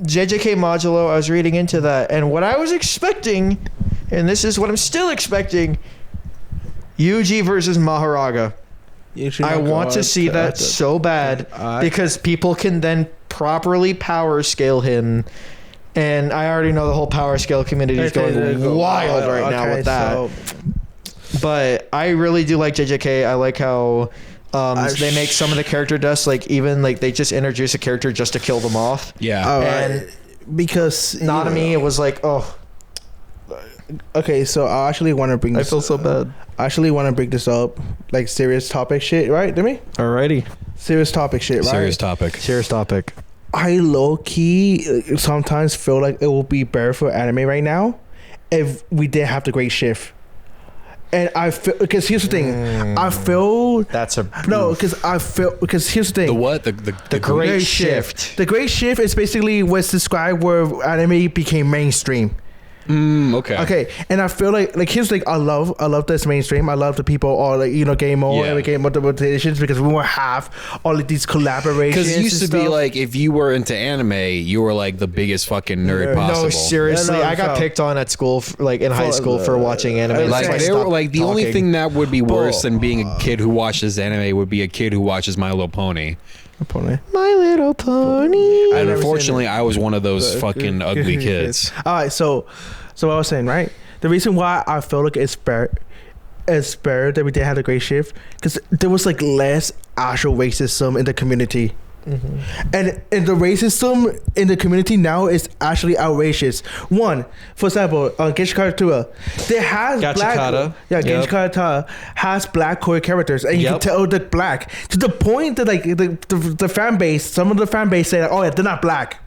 JJK Modulo, I was reading into that, and what I was expecting, and this is what I'm still expecting, Yuji versus Maharaga. I want to see that so bad because people can then properly power scale him, and I already know the whole power scale community is going wild right now with that. But I really do like JJK. I like how they make some of the character deaths, like even like they just introduce a character just to kill them off. Yeah. And because Nanami, it was like, oh. Okay, so I actually want to bring this. I feel so bad. I actually want to bring this up, like serious topic shit, right, Demi? Alrighty. Serious topic shit, right? Serious topic. I low key sometimes feel like it will be better for anime right now if we didn't have the great shift. And I feel, because here's the thing, I feel that's a no, because here's the thing, The what? The great shift. The great shift is basically what's described where anime became mainstream. Okay. Okay, and I feel like here's the thing, I love this mainstream. I love the people all like, you know, game over and game multiple editions because we won't have all of these collaborations. Because it used to be like if you were into anime, you were like the biggest fucking nerd possible. No, seriously, I got picked on at school, like in high school, for watching anime. Like they were like the only thing that would be worse than being a kid who watches anime would be a kid who watches My Little Pony. My Little Pony. And unfortunately, I was one of those fucking ugly kids. All right, so what I was saying, right? The reason why I feel like it's better that we didn't have a great shift because there was like less actual racism in the community. And the racism in the community now is actually outrageous. One, for example, Genshin Karatua, they has Genshin Karatua has black core characters, and you can tell they're black to the point that like the fan base, some of the fan base say, "Oh yeah, they're not black."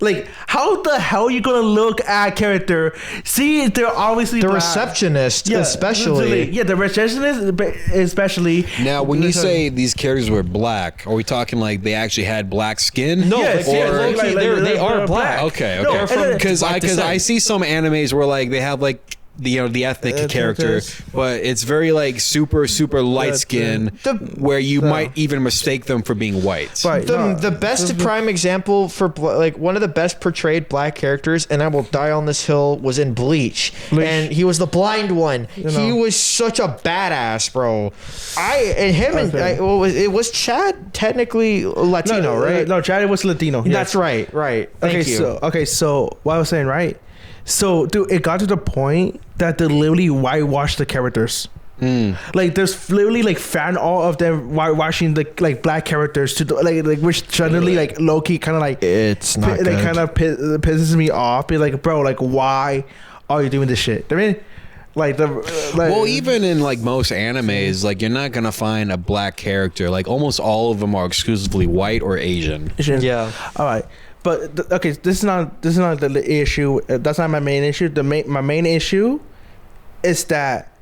Like, how the hell are you gonna look at a character? See, they're obviously the black. Receptionist, especially. Yeah, the receptionist, especially. Now, when you say these characters were black, are we talking like they actually had black skin? No, yes, they are black. Okay. No, because I see some animes where like they have like the ethnic character, but it's very like super light skin, where you might even mistake them for being white. Right. The best prime example for like one of the best portrayed black characters, and I will die on this hill, was in Bleach. And he was the blind one. He was such a badass, bro. It was Chad technically Latino, right? No, Chad was Latino. That's right. Thank you. So what I was saying, right? So, dude, it got to the point that they literally whitewashed the characters. Like, there's literally like fan art of them whitewashing the like black characters to like which suddenly like low key kind of like it's not good. Kind of pisses me off. Be like, bro, like why are you doing this shit? I mean, Like well, even in like most animes, like you're not gonna find a black character. Like almost all of them are exclusively white or Asian. Yeah. All right. But okay, this is not the issue. That's not my main issue. My main issue is that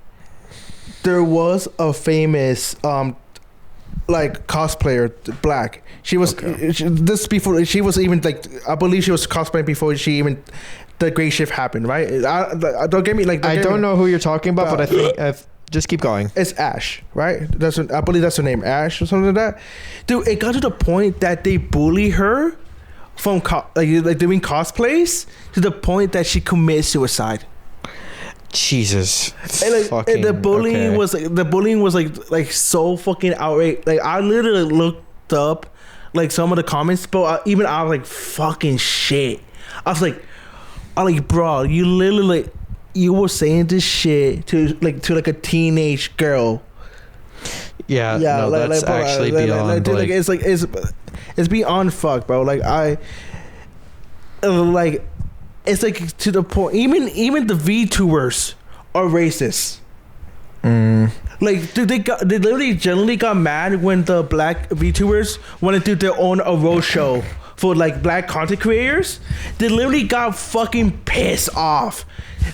there was a famous like cosplayer, black. She was before she was even like, I believe she was cosplaying before she even the Great Shift happened, right? Don't get me like. I don't know who you're talking about, but I think just keep going. It's Ash, right? I believe that's her name, Ash or something like that. Dude, it got to the point that they bully her from like doing cosplays to the point that she commits suicide. Jesus. And the bullying was like so fucking outrageous. Like I literally looked up like some of the comments, but even I was like fucking shit. I was like, bro, you literally like, you were saying this shit to a teenage girl. Yeah, no, that's actually beyond. Dude, like it's beyond fuck, bro. Like it's like to the point. Even the VTubers are racist. Like, dude, they literally generally got mad when the black VTubers wanted to do their own road show for like black content creators. They literally got fucking pissed off,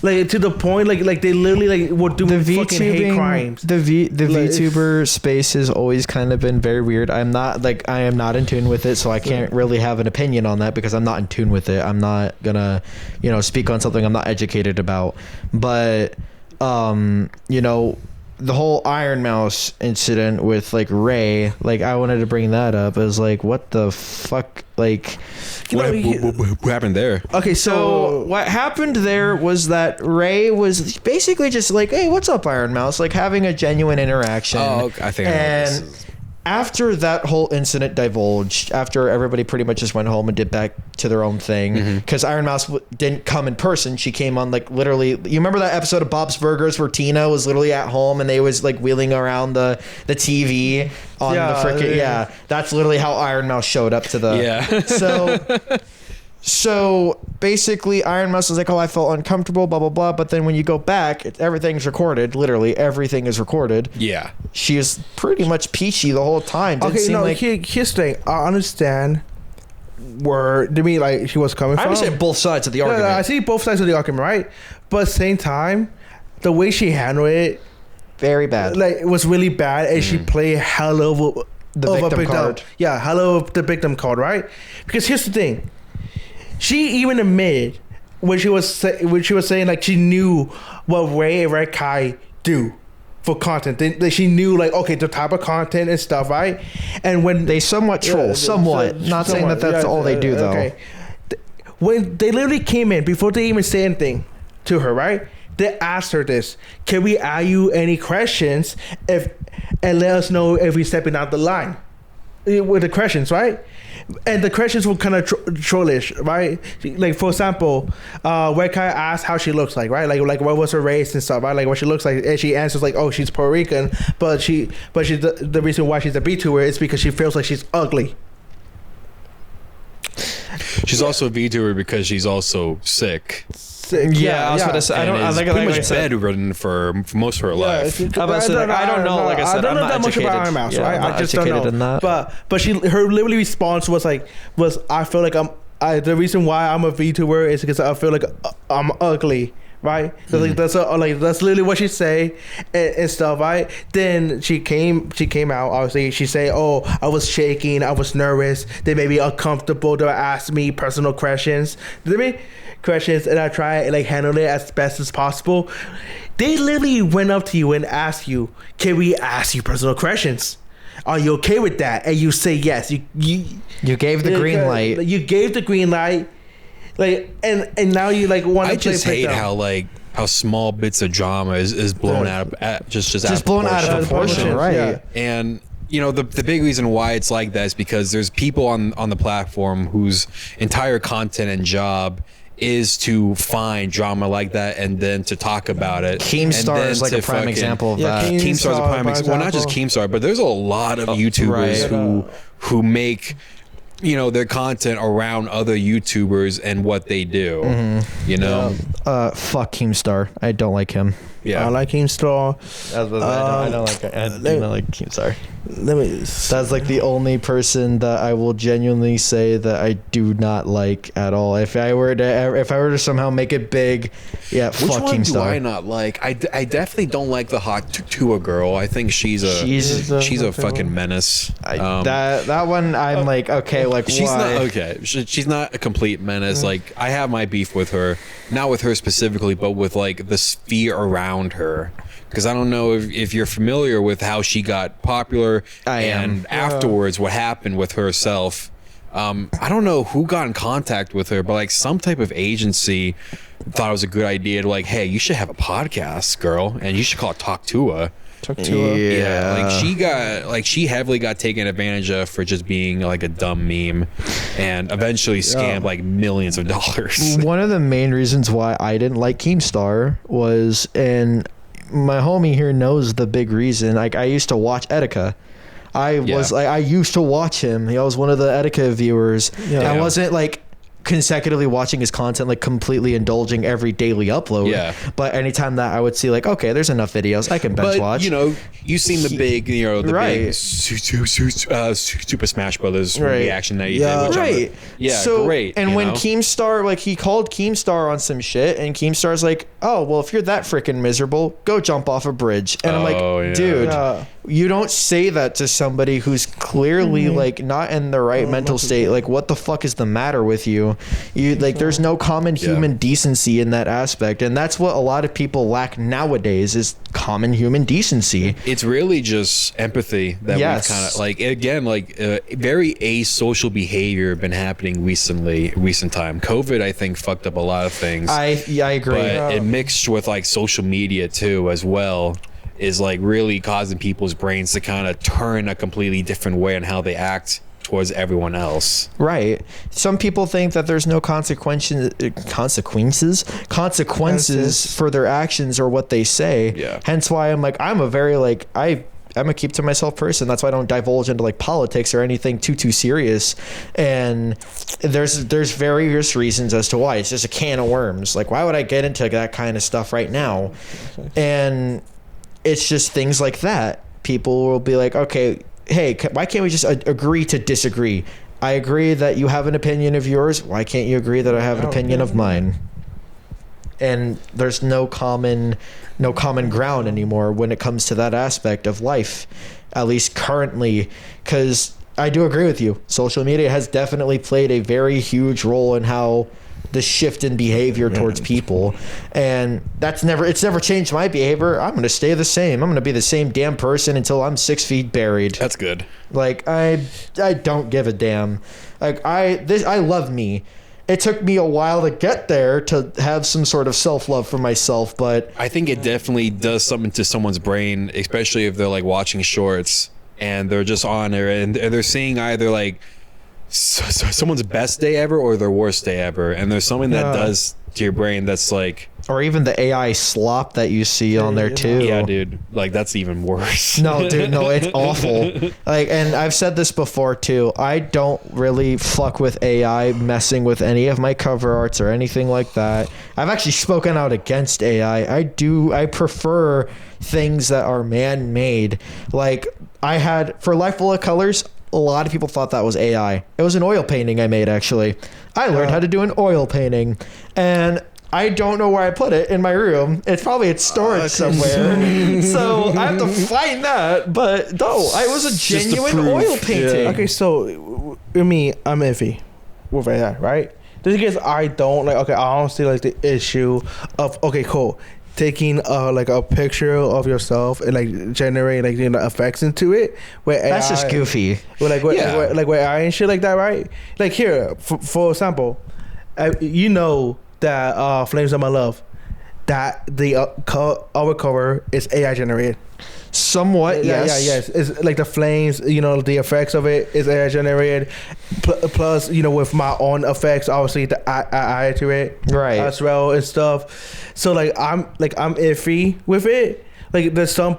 like to the point like they literally like were doing fucking hate crimes. The VTuber space has always kind of been very weird. I am not in tune with it, so I can't really have an opinion on that because I'm not in tune with it. I'm not gonna, speak on something I'm not educated about. But the whole Iron Mouse incident with like Ray, like I wanted to bring that up. It was like, what the fuck, like what happened there? Okay, so what happened there was that Ray was basically just like, hey, what's up, Iron Mouse, like having a genuine interaction. Oh, okay. I think I know what this is. After that whole incident divulged, after everybody pretty much just went home and did back to their own thing, because Iron Mouse didn't come in person. She came on like literally. You remember that episode of Bob's Burgers where Tina was literally at home and they was like wheeling around the TV on the frickin' yeah. That's literally how Iron Mouse showed up to the So basically, Iron Mouse was like, "Oh, I felt uncomfortable, blah blah blah." But then when you go back, everything's recorded. Literally, everything is recorded. Yeah, she is pretty much peachy the whole time. Here's the thing. I understand where like she was coming from. I understand both sides of the argument. I see both sides of the argument, right? But at the same time, the way she handled it, very bad. Like it was really bad, and she played hell of the victim card. Yeah, hell of the victim card, right? Because here's the thing. She even admitted when she was saying like she knew what Ray and Red Kai do for content. She knew like, okay, the type of content and stuff, right? And when they somewhat troll, not saying that that's all they do though. Okay. When they literally came in before they even say anything to her, right? They asked her this: "Can we ask you any questions and let us know if we're stepping out the line?" With the questions, right? And the questions were kind of trollish, right? Like for example, Red Kai asked how she looks like, right? Like what was her race and stuff, right? Like what she looks like, and she answers like, "Oh, she's Puerto Rican," but the reason why she's a VTuber is because she feels like she's ugly. She's also a VTuber because she's also sick. Yeah, I was about to say. I don't. Pretty much bedridden for most of her life. I don't know. Like I said, I don't know that much about Iron Mouse, right? I just don't know. But her literally response was I feel like the reason why I'm a VTuber is because I feel like I'm ugly, right? So like that's literally what she say and stuff, right? Then she came out. Obviously, she say, "Oh, I was shaking, I was nervous. They made me uncomfortable. They asked me personal questions." And I try and like handle it as best as possible. They literally went up to you and asked you, "Can we ask you personal questions? Are you okay with that?" And you say yes. You gave the green light. You gave the green light. Like and now you like want to. I just hate how small bits of drama is blown out of just blown out of proportion, right? Yeah. And the big reason why it's like that is because there's people on the platform whose entire content and job is to find drama like that and then to talk about it. Keemstar is like a prime example of that. Keemstar is a prime example. Well, not just Keemstar, but there's a lot of YouTubers who make their content around other YouTubers and what they do. You know, Fuck Keemstar. I don't like him. yeah. I like Keemstar. I don't like. I do not like Keemstar. Let me. That's like the only person that I will genuinely say that I do not like at all. If I were to somehow make it big, yeah, Which fuck one do I Keemstar. not like? I definitely don't like the hot Tua girl. I think she's a fucking menace. That one I'm like, okay, like She's why? not okay. She's not a complete menace. Like I have my beef with her, not with her specifically, but with like the sphere around her. Because I don't know if you're familiar with how she got popular and afterwards what happened with herself. I don't know who got in contact with her, but like some type of agency thought it was a good idea to like, hey, you should have a podcast, girl, and you should call it Talk to Her. Yeah. Like she heavily got taken advantage of for just being like a dumb meme, and eventually scammed like millions of dollars. One of the main reasons why I didn't like Keemstar was, and my homie here knows the big reason. Like I used to watch Etika. I used to watch him. He was one of the Etika viewers. Yeah. I wasn't like consecutively watching his content, like completely indulging every daily upload. Yeah. But anytime that I would see like, okay, there's enough videos, I can bench watch. You know, you've seen the big, Right. Super Smash Brothers Right. reaction that he Yeah. did. Which Right. so great. And you when know? Keemstar, like he called Keemstar on some shit, and Keemstar's like, oh, well, if you're that freaking miserable, go jump off a bridge. And I'm like, yeah. dude, Yeah. you don't say that to somebody who's clearly like not in the right mental state. Like, what the fuck is the matter with you? You like, there's no common human decency in that aspect. And that's what a lot of people lack nowadays is common human decency. It's really just empathy that Yes. we've kind of like, again, like very asocial behavior been happening recent time. COVID, I think, fucked up a lot of things. I agree. But it mixed with like social media too as well is like really causing people's brains to kind of turn a completely different way on how they act towards everyone else. Right. Some people think that there's no consequences for their actions or what they say. Yeah. Hence why I'm like, I'm a very like, I'm a keep to myself person. That's why I don't divulge into like politics or anything too serious. And there's various reasons as to why. It's just a can of worms. Like, why would I get into that kind of stuff right now? And it's just things like that. People will be like, okay, hey, why can't we just agree to disagree? I agree that you have an opinion of yours. Why can't you agree that I have an opinion of mine? And there's no common ground anymore when it comes to that aspect of life, at least currently, because I do agree with you. Social media has definitely played a very huge role in how the shift in behavior towards people, and it's never changed my behavior. I'm going to stay the same. I'm going to be the same damn person until I'm 6 feet buried. That's good. Like I don't give a damn. Like I love me. It took me a while to get there to have some sort of self-love for myself, but I think it definitely does something to someone's brain, especially if they're like watching shorts and they're just on there and they're seeing either like someone's best day ever or their worst day ever, and there's something that does to your brain that's like, or even the AI slop that you see on there too. yeah, dude, like that's even worse. No, dude, no, it's awful. Like, and I've said this before too. I don't really fuck with AI messing with any of my cover arts or anything like that. I've actually spoken out against AI. I prefer things that are man-made. Like I had for Life Full of Colors. A lot of people thought that was AI. It was an oil painting I made, actually. I learned how to do an oil painting, and I don't know where I put it in my room. It's probably in storage somewhere. So I have to find that. But no, it was a genuine oil painting. Okay, so I'm iffy with AI, right? Just because I don't like. Okay, I don't see like the issue of cool. Taking like a picture of yourself and like generate like effects into it. Where That's AI, just goofy. With AI and shit like that, right? Like here, for example, you know that Flames of My Love, that the our cover is AI generated. Somewhat, yes. Yes. It's like the flames, the effects of it is AI generated. Plus, with my own effects, obviously, I add to it, Right. as well and stuff. So like I'm iffy with it. like there's some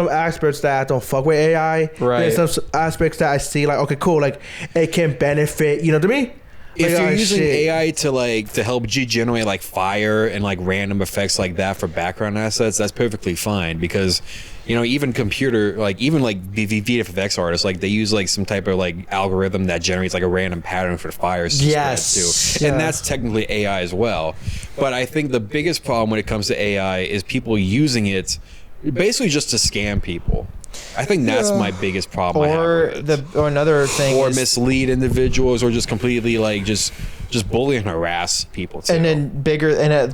aspects that I don't fuck with AI. Right. There's some aspects that I see like, okay, cool, like it can benefit. You know what I mean? If Like, you're oh, using shit. AI to help generate like fire and like random effects like that for background assets, that's perfectly fine because, even VFX artists, like they use like some type of like algorithm that generates like a random pattern for fires to spread too, and that's technically AI as well. But I think the biggest problem when it comes to AI is people using it basically just to scam people. I think that's my biggest problem. Or another thing, or is, mislead individuals, or just completely like just bully and harass people too. and then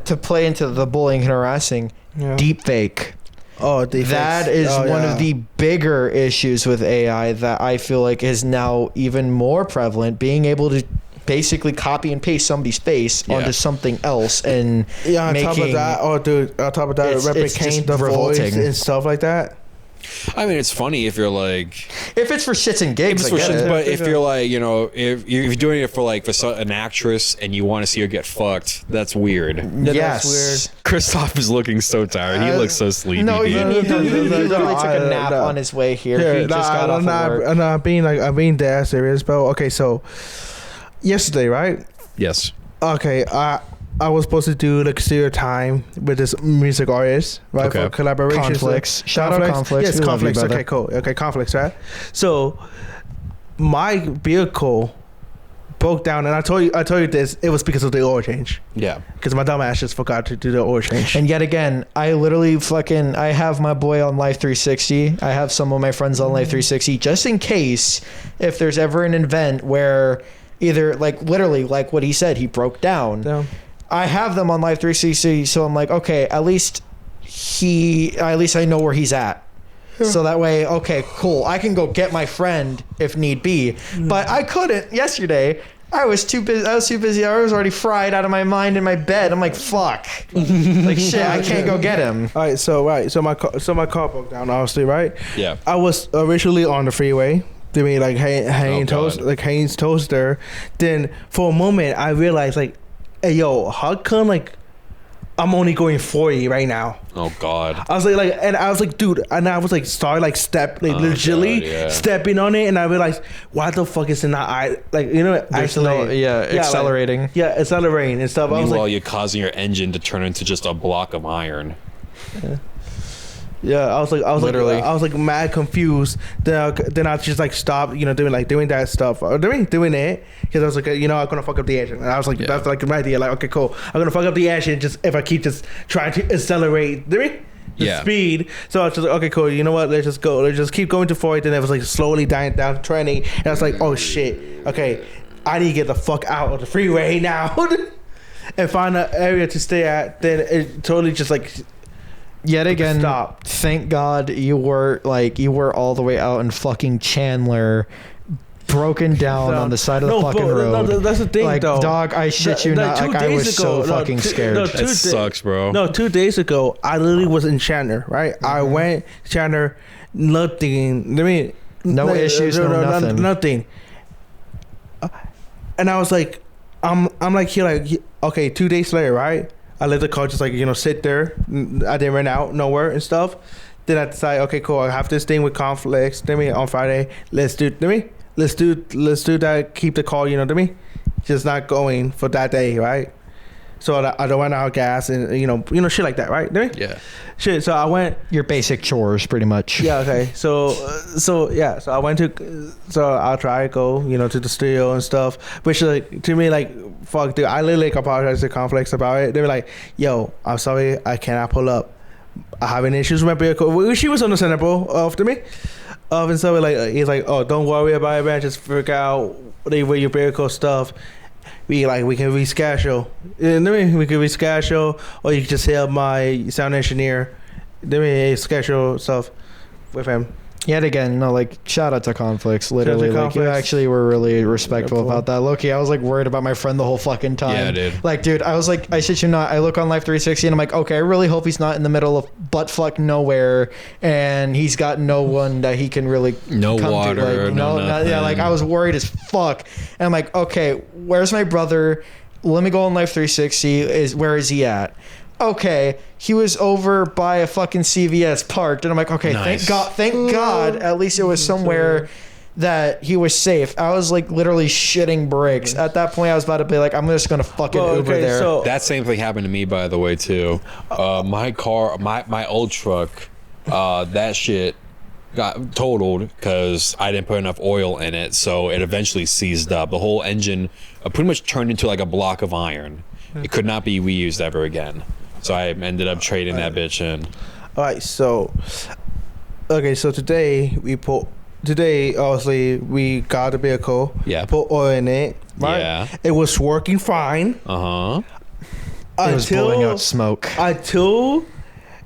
to play into the bullying and harassing, deep fake. Oh, defense. That is one of the bigger issues with AI that I feel like is now even more prevalent. Being able to basically copy and paste somebody's face onto something else and on top of that, replicating the voice and stuff like that. I mean, it's funny if you're like, if it's for shits and gigs, but if you're like, if you're doing it for an actress and you want to see her get fucked, that's weird. Yes. That's weird. Christoph is looking so tired. He looks so sleepy. No, he dude. literally took a nap on his way here. He just got off of work. I'm being dead serious, bro. Okay, so yesterday, right? Yes. Okay, I was supposed to do like studio time with this music artist, right? Okay. For collaboration. Conflicts. Shout out Conflicts. Yes, We love you, Conflicts. brother. Okay, cool. Okay, Conflicts, right? So my vehicle broke down, and I told you this. It was because of the oil change. Yeah. Because my dumb ass just forgot to do the oil change. And yet again, I literally I have my boy on Life 360. I have some of my friends on Life 360 just in case if there's ever an event where either literally what he said, he broke down. Yeah. I have them on Live 360, so I'm like, okay, at least I know where he's at. So that way, okay, cool. I can go get my friend if need be. But I couldn't yesterday. I was too busy. I was already fried out of my mind in my bed. I'm like, fuck. Like shit, I can't go get him. All right, so my car broke down, obviously, right? Yeah. I was originally on the freeway doing like God. Haynes toaster. Then for a moment I realized like, hey yo, how come like I'm only going 40 right now? Oh God. I was like, dude, and I was like, stepping on it, and I realized, why the fuck is it not Accelerating. Accelerating and stuff. I was Meanwhile, like, you're causing your engine to turn into just a block of iron. I was Literally. like mad confused. Then I just like stopped, doing that stuff, or doing it, because I was like, I'm gonna fuck up the engine, and I was like, that's like my idea. Like, okay, cool, I'm gonna fuck up the engine just if I keep just trying to accelerate the speed. So I was just like, okay, cool, you know what? Let's just keep going to 40. Then it was like slowly dying down to 20, and I was like, oh shit, okay, I need to get the fuck out of the freeway now, and find an area to stay at. Then it totally just like. Yet again, Stop. Thank God you were all the way out in fucking Chandler, broken down on the side of the fucking road. No, that's the thing, like, though. dog, I shit you not. Like, I was so fucking scared. That sucks, bro. No, 2 days ago, I literally was in Chandler, right? I went to Chandler, nothing. No issues, nothing. Nothing. And I was like, I'm like here, like, okay, 2 days later, right? I let the car just like, sit there. I didn't run out nowhere and stuff. Then I decided, okay, cool. I have this thing with conflicts. On Friday, let's do that. Keep the car, just not going for that day, right? So I don't run out of gas and shit like that, right? Yeah. Shit. So I went. Your basic chores, pretty much. Yeah. Okay. So I went to. So I'll try to go, to the studio and stuff. Which like to me like, fuck, dude. I literally apologized to Conflicts about it. They were like, "Yo, I'm sorry, I cannot pull up. I having issues with my vehicle." She was understandable after me. And so he's like, "Oh, don't worry about it, man. Just figure out where your vehicle stuff." We can reschedule. And then we can reschedule, or you can just hit up my sound engineer. Then we schedule stuff with him. Yet again, shout out to Conflicts. Literally, you actually were really respectful about that. Loki, I was worried about my friend the whole fucking time. Yeah, dude. Dude, I was like, I shit you not. I look on Life 360 and I'm like, okay, I really hope he's not in the middle of buttfuck nowhere and he's got no one that he can really no come water, to. nothing. I was worried as fuck. And I'm like, okay, where's my brother? Let me go on Life 360. Where is he at? okay, he was over by a fucking CVS parked, and I'm like, okay, Nice. thank God, at least it was somewhere that he was safe. I was like literally shitting bricks. At that point, I was about to be like, I'm just gonna fucking Uber there. So That same thing happened to me, by the way, too. My car, my old truck, that shit got totaled because I didn't put enough oil in it, so it eventually seized up. The whole engine pretty much turned into like a block of iron. It could not be reused ever again. So I ended up trading that bitch in. All right, so today obviously we got a vehicle. Yeah. Put oil in it. Right? Yeah. It was working fine. Uh-huh. It was blowing out smoke. Until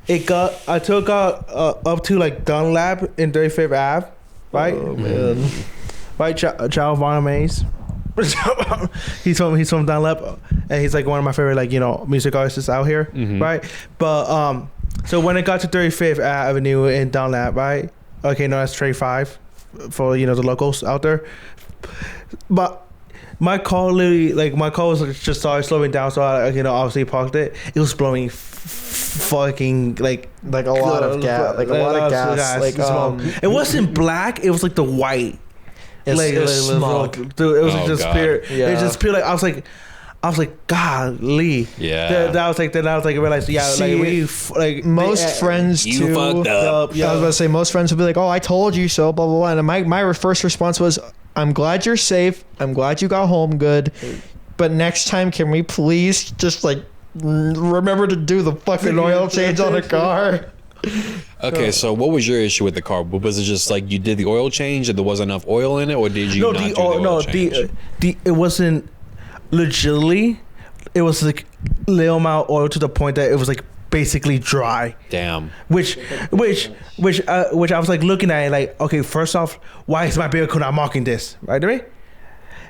it got up to like Dunlap in 35th Ave, right? Oh man. Right, Charles Von Mays. he's from Dunlap, and he's like one of my favorite music artists out here, right? But so when it got to 35th Avenue in Dunlap, right? Okay, no, that's Trade 5 for the locals out there. But my car was just started slowing down, so I obviously parked it. It was blowing fucking like a lot of gas, like a lot of gas. Like it wasn't black, it was like the white. It was smog. Dude, it was like Oh, just God. pure. Yeah. It just pure like I was like, golly. Yeah. Then I was like, I realized, yeah, See, most friends You too. fucked up. I was about to say most friends would be like, "Oh, I told you so," blah blah blah. And my first response was, "I'm glad you're safe. I'm glad you got home good. But next time, can we please just like remember to do the fucking oil change on the car?" Okay, so what was your issue with the car? Was it just like you did the oil change and there wasn't enough oil in it, or did you not do the oil change? It wasn't legitimately. It was like little amount of oil to the point that it was like basically dry. Damn. Which I was like looking at it like, okay, first off, why is my vehicle not marking this? Right, to me?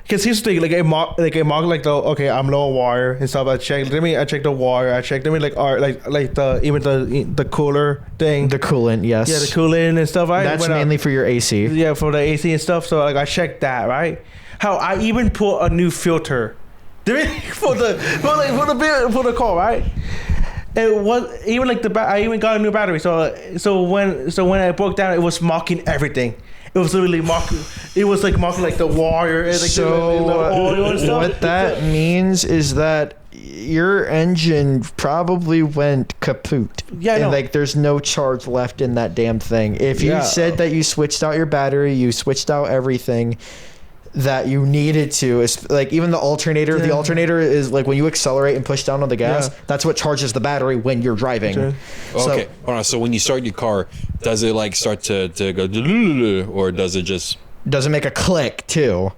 Because here's the thing, it marked I'm low on water and stuff. I checked the water. I checked the cooler thing. The coolant, yes. Yeah, the coolant and stuff. Right? That's mainly for your AC. Yeah, for the AC and stuff. So like I checked that, right? How I even put a new filter for the car, right? It was even like I even got a new battery. So when I broke down, it was marking everything. It was literally marking. It was like marking like the wire and like the oil and stuff. What that means is that your engine probably went kaput. Yeah, I and know. like there's no charge left in that damn thing. If you said that you switched out your battery, you switched out everything that you needed to, is like even the alternator. The alternator is like when you accelerate and push down on the gas. That's what charges the battery when you're driving. Okay. Okay, hold on. So when you start your car, does it like start to go, or does it just, Does it make a click too?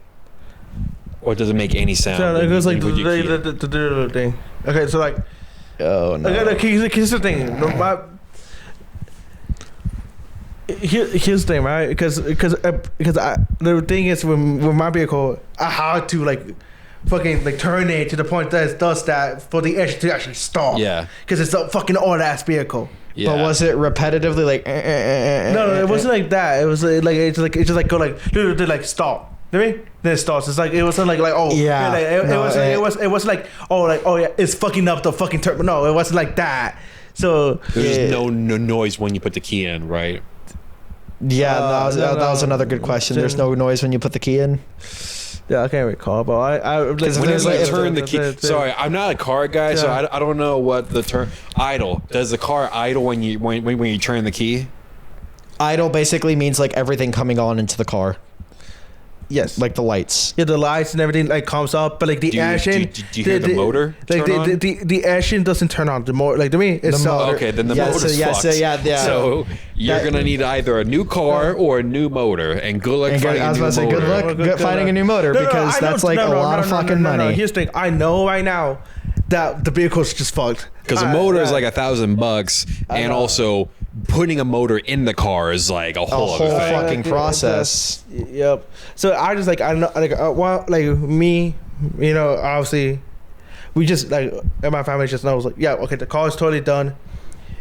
or does it make any sound? So it goes like when you key it? the thing. Okay, so like, Oh no. here's the thing. Here's the thing, right? Because the thing is with my vehicle, I had to like fucking like turn it to the point that it does that for the engine to actually stop. Yeah. Because it's a fucking old ass vehicle. Yeah. But was it repetitively like? No, it wasn't like that. It was like it just like go like stop. You know what I mean? Then it starts. It's like it wasn't like oh Yeah. Like, it was like oh yeah, it's fucking up the fucking turbo. No, it wasn't like that. So There's no noise when you put the key in, right? Yeah, that was another good question. There's no noise when you put the key in. yeah, I can't recall, but I like, Because Whenever there's you like- turn the key, sorry, I'm not a car guy, so I don't know what the term idle. Does the car idle when you turn the key? Idle basically means like everything coming on into the car, yes, like the lights. yeah, the lights and everything like comes up, but like the engine. Do you hear the motor Like turn on? the engine doesn't turn on. The more like to me, it's motor- Okay, then the Yeah, motor's so- yeah, fucked. so yeah. So you're That- gonna need either a new car or a new motor, and good luck And finding I was a new about to say, motor. good luck Good finding a new motor No, because I know- that's like a lot of fucking money. Here's the thing. I know right now that the vehicle's just fucked. Because a motor is like $1,000, and also putting a motor in the car is like a A whole whole other thing. fucking process. Yep. So I just like I know like me, obviously, we just like and my family just knows like okay, the car is totally done.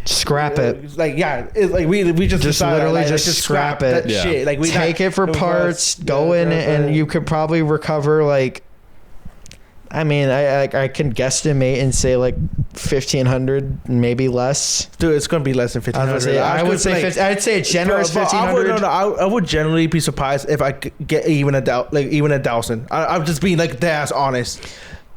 Scrap it. Like it's like we just decided, literally like, just let's scrap that it. Yeah. shit. Like we Take it for parts. Go in and you could probably recover like I mean, I can guesstimate and say like 1,500, maybe less. Dude, it's gonna be less than 1,500. I'd say a generous 1,500. I would generally be surprised if I could get even a 1,000. I'm just being like that's honest.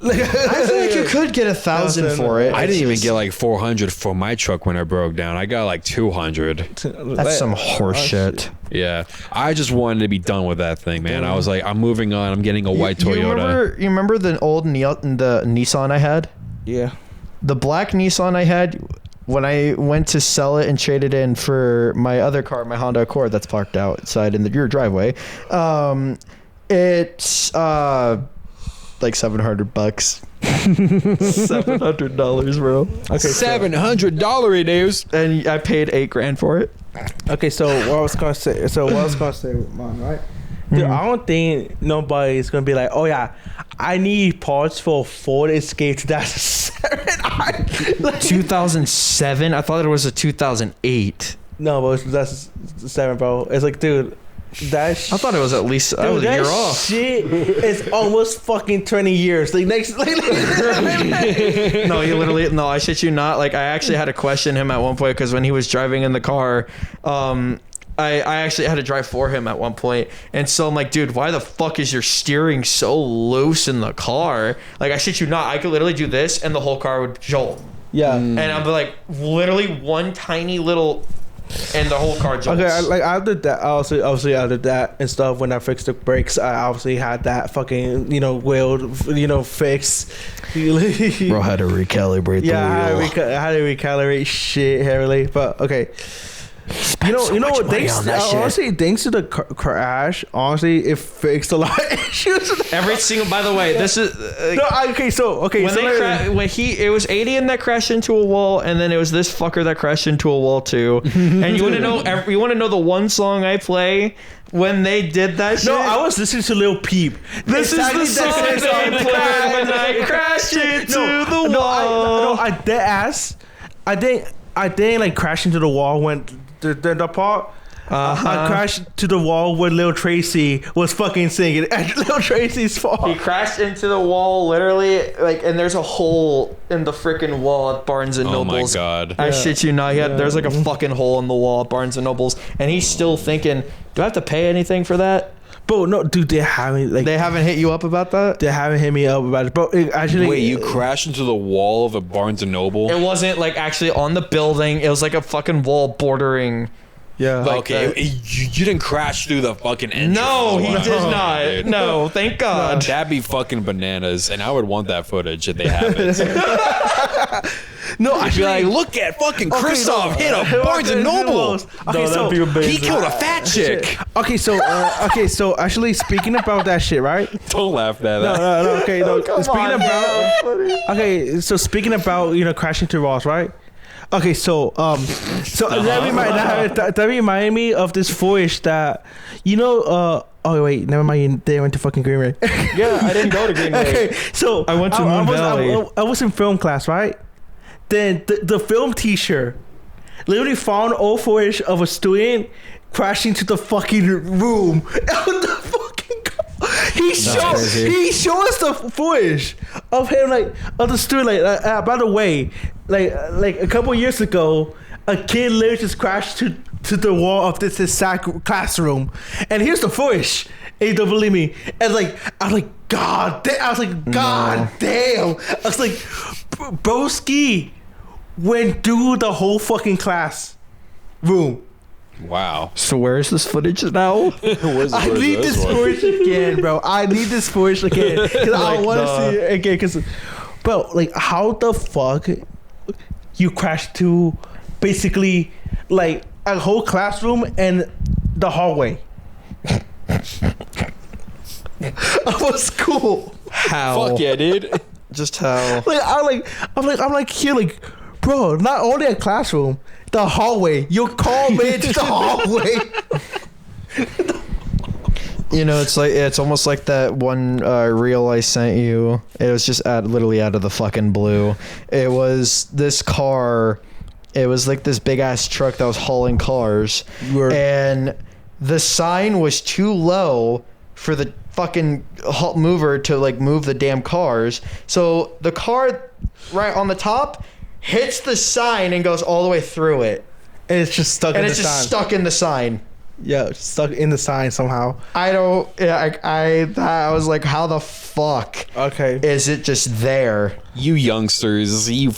I feel like you could get 1,000 for it. I didn't even get like 400 for my truck when I broke down. I got like 200. That's some horse shit. Yeah, I just wanted to be done with that thing, man. I was like, I'm moving on. I'm getting a white Toyota. You remember the old the Nissan I had? Yeah. The black Nissan I had, when I went to sell it and trade it in for my other car, my Honda Accord that's parked outside in your driveway, it's like $700. $700, bro. Okay, $700 it is. And I paid $8,000 for it. Okay, so what I was gonna say with mine, right? Dude, I don't think nobody's gonna be like, oh yeah, I need parts for a Ford Escape 2007. Like, 2007? I thought it was a 2008. no, but that's 7, bro. It's like, dude, that I thought it was at least I was a year off. Shit is almost fucking 20 years. Like next, No, you literally no. I shit you not. Like I actually had to question him at one point because when he was driving in the car, I actually had to drive for him at one point, and so I'm like, dude, why the fuck is your steering so loose in the car? Like I shit you not. I could literally do this, and the whole car would jolt. yeah. And I'm like, literally one tiny little. And the whole car jumps. Okay, I did that. Obviously, I did that and stuff. When I fixed the brakes, I obviously had that fucking, wheel, fixed. Bro had to recalibrate the wheel. I had to recalibrate shit heavily. But okay. You know what? Honestly, thanks to the crash, honestly, it fixed a lot of issues. Every single. By the way, this is. When it was 80 that crashed into a wall, and then it was this fucker that crashed into a wall too. And you want to know the one song I play when they did that shit? No, I was listening to Lil Peep. This is the song they played when I crashed into the wall. I dead ass. I didn't like crash into the wall when the part. I crashed to the wall where Lil Tracy was fucking singing. And Lil Tracy's fault. He crashed into the wall, literally, like, and there's a hole in the freaking wall at Barnes and Nobles. Oh my god! I shit you not. There's like a fucking hole in the wall at Barnes and Nobles, and he's still thinking, do I have to pay anything for that? Bro, no, dude, they haven't hit you up about that? They haven't hit me up about it, bro. Actually, wait, you crashed into the wall of a Barnes and Noble? It wasn't like actually on the building. It was like a fucking wall bordering. Yeah. Like, you didn't crash through the fucking entrance. No, he did not. Dude. No, thank God. That'd be fucking bananas, and I would want that footage if they have it. No, I'd be like, look at fucking Christoph hit a Barnes and Noble. Okay, so he killed a fat chick. Okay, so actually speaking about that shit, right? Don't laugh at that. No. Okay, no. Speaking about crashing to walls, right? Okay, so that reminded me of this voice that oh wait, never mind. They went to fucking Green Ray. Yeah, I didn't go to Green Ray. Okay, so I went to Moon Valley. I was in film class, right? Then the film teacher literally found old footage of a student crashing to the fucking room. The fucking he showed us the footage of him, like, of the student. By the way, like a couple years ago, a kid literally just crashed to the wall of this exact classroom, and here's the footage. And you don't believe me? And I was like, God damn! I was like, God damn! I was like, broski went through the whole fucking class room. Wow. So where is this footage now? I need this footage again, bro. I need this footage again because I want to see it again. Because, bro, like, how the fuck you crashed to basically like a whole classroom and the hallway? That was cool. How? Fuck yeah, dude. Just how? I'm like here, like, bro. Not only a classroom, the hallway. Your call made to the hallway. It's almost like that one reel I sent you. It was just literally out of the fucking blue. It was this car. It was like this big ass truck that was hauling cars, and the sign was too low for the fucking mover to like move the damn cars. So the car right on the top hits the sign and goes all the way through it. And it's just stuck in the sign. And it's just stuck in the sign. Yeah, it's stuck in the sign somehow. I don't. Yeah, I was like, how the fuck? Okay. Is it just there? You youngsters, you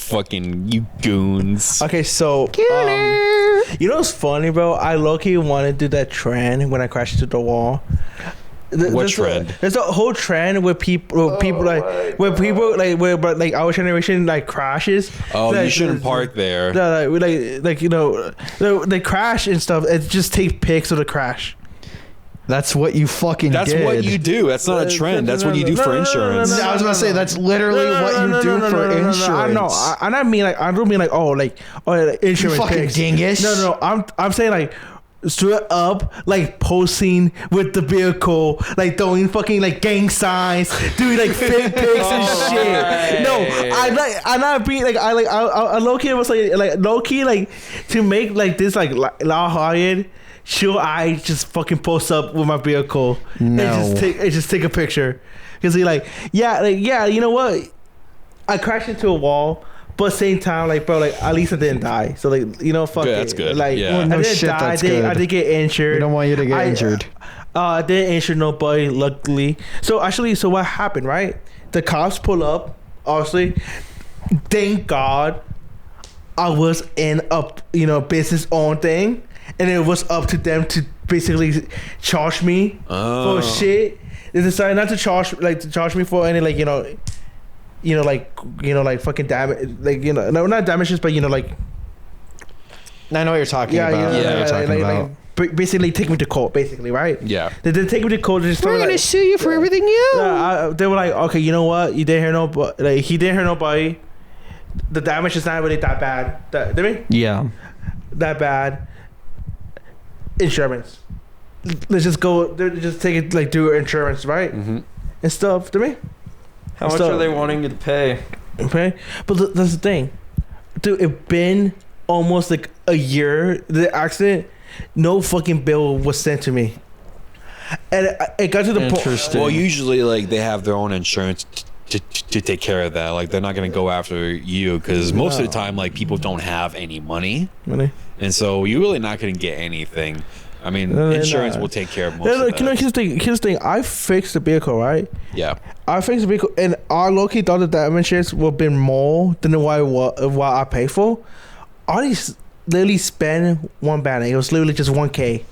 goons. Okay, so you know what's funny, bro? I low-key want to do that trend when I crash into the wall. What trend? There's a whole trend where people like our generation like crashes. Oh, like, you shouldn't park there. Like you know, they crash and stuff. And just take pics of the crash. That's what you fucking That's did. what you do. That's not a trend. That's what you do for insurance. I was gonna say that's literally what you do for insurance. I know. I don't mean like insurance. You fucking pics. dingus. No. I'm saying like straight up like posing with the vehicle, like throwing fucking like gang signs, doing like fake pics and shit. Right. No, I'm not being like I low key was like low key like to make like this like lighthearted. Sure, I just fucking post up with my vehicle and just take a picture, because he like you know what, I crashed into a wall, but same time like bro, like at least I didn't die, so like you know fuck good, it. that's good. Like yeah. I didn't die. I did get injured. We don't want you to get injured. I didn't injure nobody, luckily. So what happened, right? The cops pull up, obviously. Thank God I was in a business owned thing, and it was up to them to basically charge me for shit. They decided not to charge me for any like fucking damage, like no, not damages, but like. I know what you're talking about. Yeah, I know what you're talking about. Basically take me to court, basically, right? Yeah. They didn't take me to court. They just We're gonna sue you for everything you own. they were like, okay, you know what? You didn't hear nobody. Like, he didn't hear nobody. The damage is not really that bad. Yeah. That bad. Insurance. Let's just go. Just take it, like, do insurance, right? Mm-hmm. And stuff. How much are they wanting you to pay? Okay. But that's the thing. Dude, it been almost like a year. The accident. No fucking bill was sent to me, and it got to the point. Well, usually like they have their own insurance to take care of that. Like they're not gonna go after you, because most of the time like people don't have any money, and so you're really not gonna get anything. I mean, insurance will take care of most of that. Here's the thing. I fixed the vehicle, right? Yeah. I fixed the vehicle, and I low-key thought that damages would have been more than what I paid for. All these. Literally spend one banner. It was literally just 1K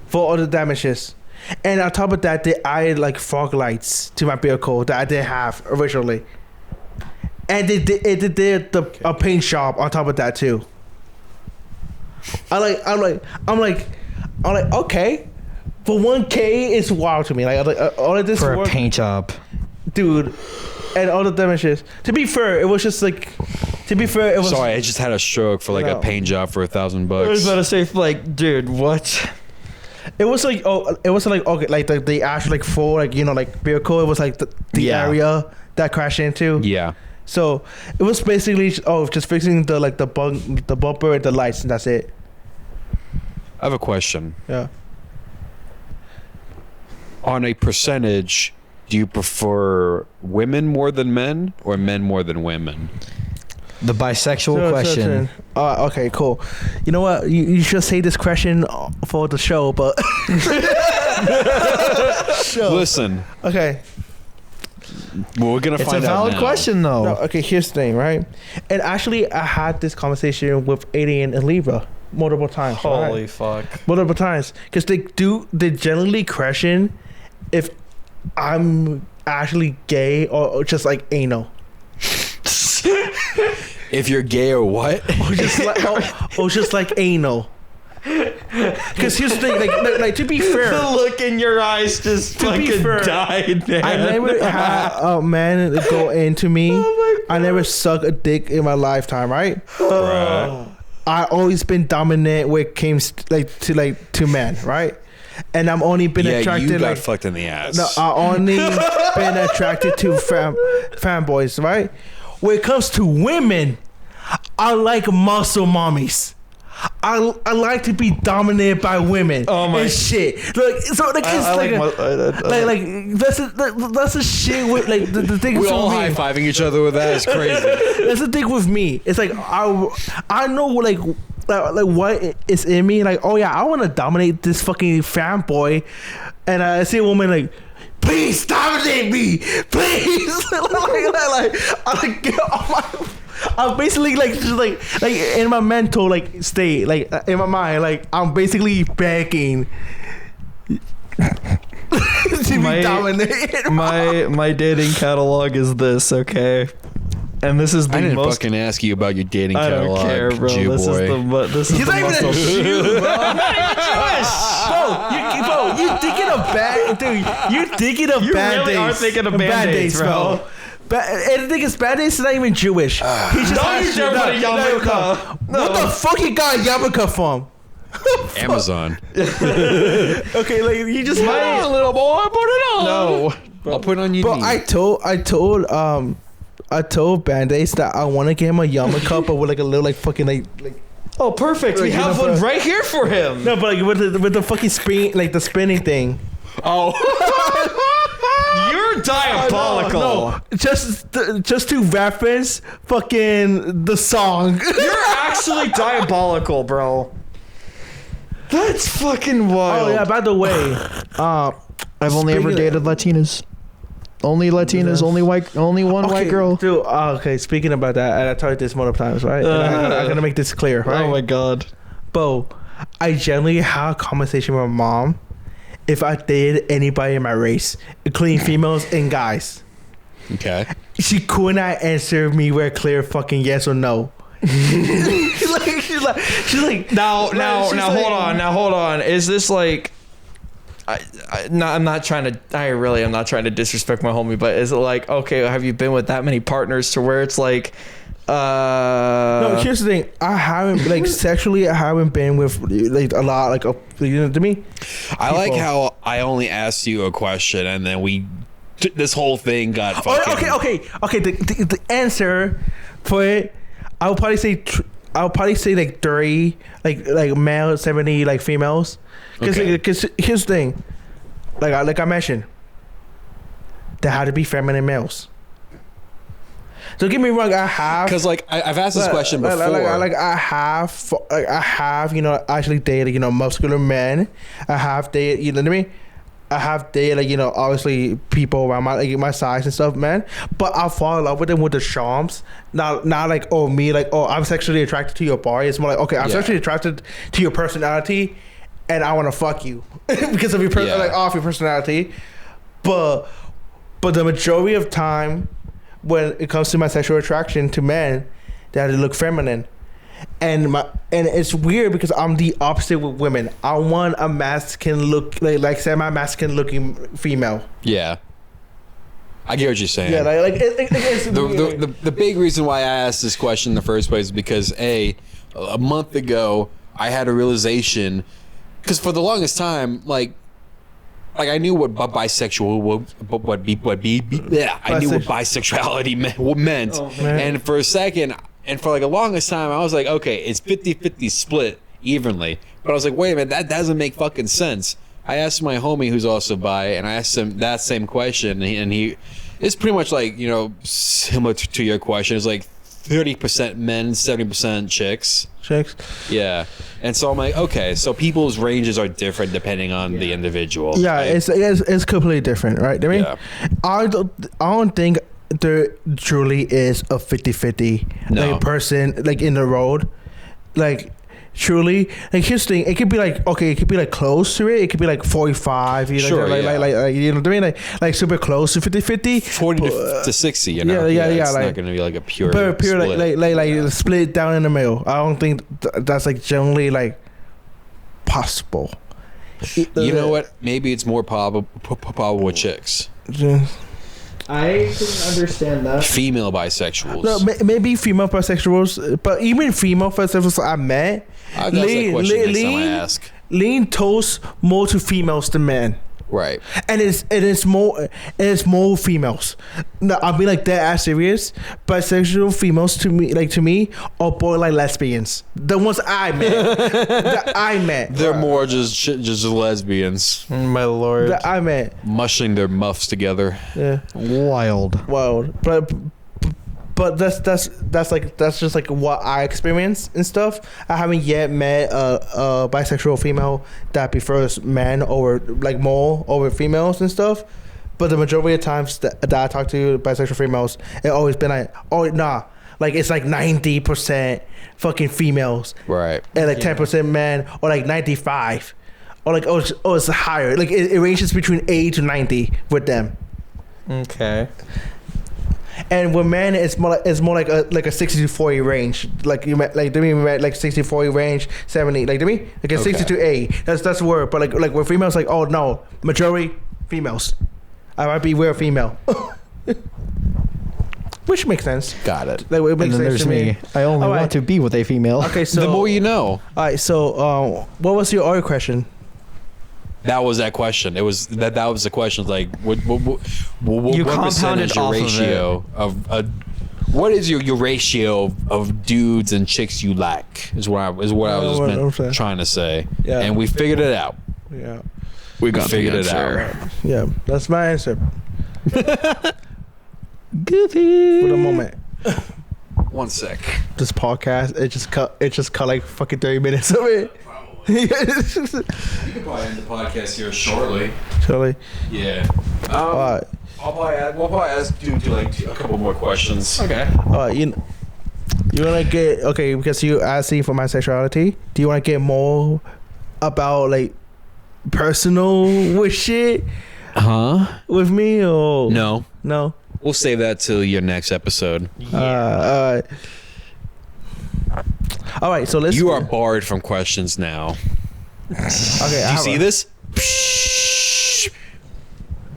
for all the damages, and on top of that, they added like fog lights to my vehicle that I didn't have originally, and they did a paint job on top of that too. I'm like, okay, but 1K is wild to me. Like all of this for work, a paint job, dude, and all the damages. To be fair, it was just like. It was. Sorry, I just had a stroke for like a paint job for $1,000. I was about to say, like, dude, what? It was like okay, like the actual like full like like vehicle. It was like the area that crashed into. Yeah. So it was basically just fixing the like the bumper and the lights, and that's it. I have a question. Yeah. On a percentage, do you prefer women more than men or men more than women? The bisexual question. Okay, cool. You know what? You should say this question for the show, but Listen. Okay. Well, we're gonna It's find out. It's a valid now. question, though. No, okay, here's the thing, right? And actually, I had this conversation with Alien and Libra multiple times. Holy fuck. Multiple times, because they generally question if I'm actually gay or just like anal. If you're gay or what? or just like anal. Because here's the thing, like to be fair, The look in your eyes just To be fucking fair, died, man. I never had a man go into me. I never sucked a dick in my lifetime, right? I always been dominant when it came to men, right? And I'm only been attracted. You got fucked in the ass. No, I only been attracted to fanboys, right? When it comes to women, I like muscle mommies. I like to be dominated by women. Oh my and shit. Like so like it's that's the shit with like the thing. We're for all me. high fiving each other with that. It's crazy. That's the thing with me. It's like I know like what is in me. Like, oh yeah, I want to dominate this fucking fanboy, and I see a woman like, please dominate me, please. like get on my. I'm basically like just like in my mental like state, like in my mind, like I'm basically begging to be dominated. My dating catalog is this, okay? And this is the I didn't most. fucking ask you about your dating I don't catalog, care, bro. Jew This boy. is the this is He's the not even a most. Jew, bro. Bro, you thinking of bad, dude? You thinking of You bad really days? are thinking of bad days, bro. And the thing is, bad days is not even Jewish. He's just No, you never put a yarmulke. What the fuck you got a yarmulke from? Amazon. Okay, like you just might. little boy, put it on. No. I'll put it on your But knee. I told Band-Aids that I want to get him a yarmulke, but with like a little like fucking like. Oh, perfect. We Like, have you know, one right here for him. No, but like with the fucking spin, like the spinning thing. Oh. You're diabolical. No, just to reference fucking the song. You're actually diabolical, bro. That's fucking wild. Oh yeah. By the way, I've only ever speaking dated Latinas. Only Latinas, only one white girl. Dude, okay, speaking about that, and I told you this multiple times, right? And I'm gonna make this clear, right? Oh my god. Bo, I generally have a conversation with my mom if I dated anybody in my race, including females and guys. Okay. She could not answer me with a clear fucking yes or no. she's like Now, she's like- hold on. Is this like? I'm not trying to. I really am not trying to disrespect my homie, but is it like, okay, have you been with that many partners to where it's like? No, here's the thing. I haven't like sexually. I haven't been with like a lot. Like you know what I mean? I like People. how I only asked you a question and then this whole thing got fucking. Okay. The answer for it, I would probably say. I'll probably say like 30, like male, 70 like females. Because Okay. here's the thing, like I mentioned, there had to be feminine males. Don't get me wrong, I have. Because like I've asked this question before. I have, you know, actually dated, you know, muscular men. I have dated, you know what I mean? I have dated, like, you know, obviously people around my size and stuff, man. But I fall in love with them with the charms. Not like, oh, me, like, oh, I'm sexually attracted to your body. It's more like, okay, I'm sexually attracted to your personality, and I want to fuck you because of your like off your personality. But the majority of time, when it comes to my sexual attraction to men, that they look feminine. And it's weird because I'm the opposite with women. I want a masculine look, like semi-masculine looking female. Yeah. I get what you're saying. Yeah, it's The big reason why I asked this question in the first place is because a month ago I had a realization, because for the longest time, like I knew what bisexual I knew what bisexuality meant, and for a second. And for like the longest time, I was like, okay, it's 50-50 split evenly. But I was like, wait a minute, that doesn't make fucking sense. I asked my homie who's also bi, and I asked him that same question, and he it's pretty much like, you know, similar to your question. It's like 30% men, 70% chicks. Yeah. And so I'm like, okay, so people's ranges are different depending on the individual. Yeah, right? it's completely different, right? I mean, I don't think there truly is a 50-50 like person like in the road, like truly. Like here's the thing, it could be like, okay, it could be like close to it could be like 45, you know, sure, like you know what I mean, like super close to 50-50, 40 to 60, you know. yeah, it's like, not gonna be like a pure split. split. like split down in the middle. I don't think that's like generally like possible. You know what, maybe it's more probable with chicks. I can understand that. Female bisexuals. No, maybe female bisexuals, but even female bisexuals I met, I'll ask that question next time I ask. lean toast more to females than men. Right. and it's more females. No, I'll be like dead ass serious. Bisexual females to me are borderline lesbians. The ones I met. They're more just lesbians My lord. That I met. mushing their muffs together. Yeah. Wild. But that's just like what I experienced and stuff. I haven't yet met a bisexual female that prefers men over like more over females and stuff. But the majority of times that I talk to bisexual females, it always been like, oh nah, like it's like 90% fucking females, Right. and like 10% men, or like 95, or like it's higher. Like it ranges between 80 to 90 with them. Okay. And with men, it's more like a 60 to 40 range. Like you met, like to me, we met like 60 to 40 range, 70. Like to me, like a 60 to 80. That's the word. But like with females, like oh no, majority females. I might be weird female, which makes sense. Got it. Like it And makes then sense there's to me. me. I only Alright. want to be with a female. Okay, so The more you know. all right. So what was your other question? That was that question. It was that was the question. Like, what You what compounded percentage your off of ratio of what is your ratio of dudes and chicks you like? Is what I was Okay. trying to say. Yeah. And we figured it out. Yeah, We figured it out. yeah. That's my answer Goofy. for the moment. 1 sec. This podcast, it just cut like fucking 30 minutes of it. You can probably end the podcast here shortly. Totally. Yeah. All right. We'll probably ask do like a couple more questions. Okay. You wanna get because you asking for my sexuality. Do you wanna get more about like personal with shit Huh? with me or No. no? We'll save that till your next episode. All right. So let's. You are barred from questions now. okay. Do you see this?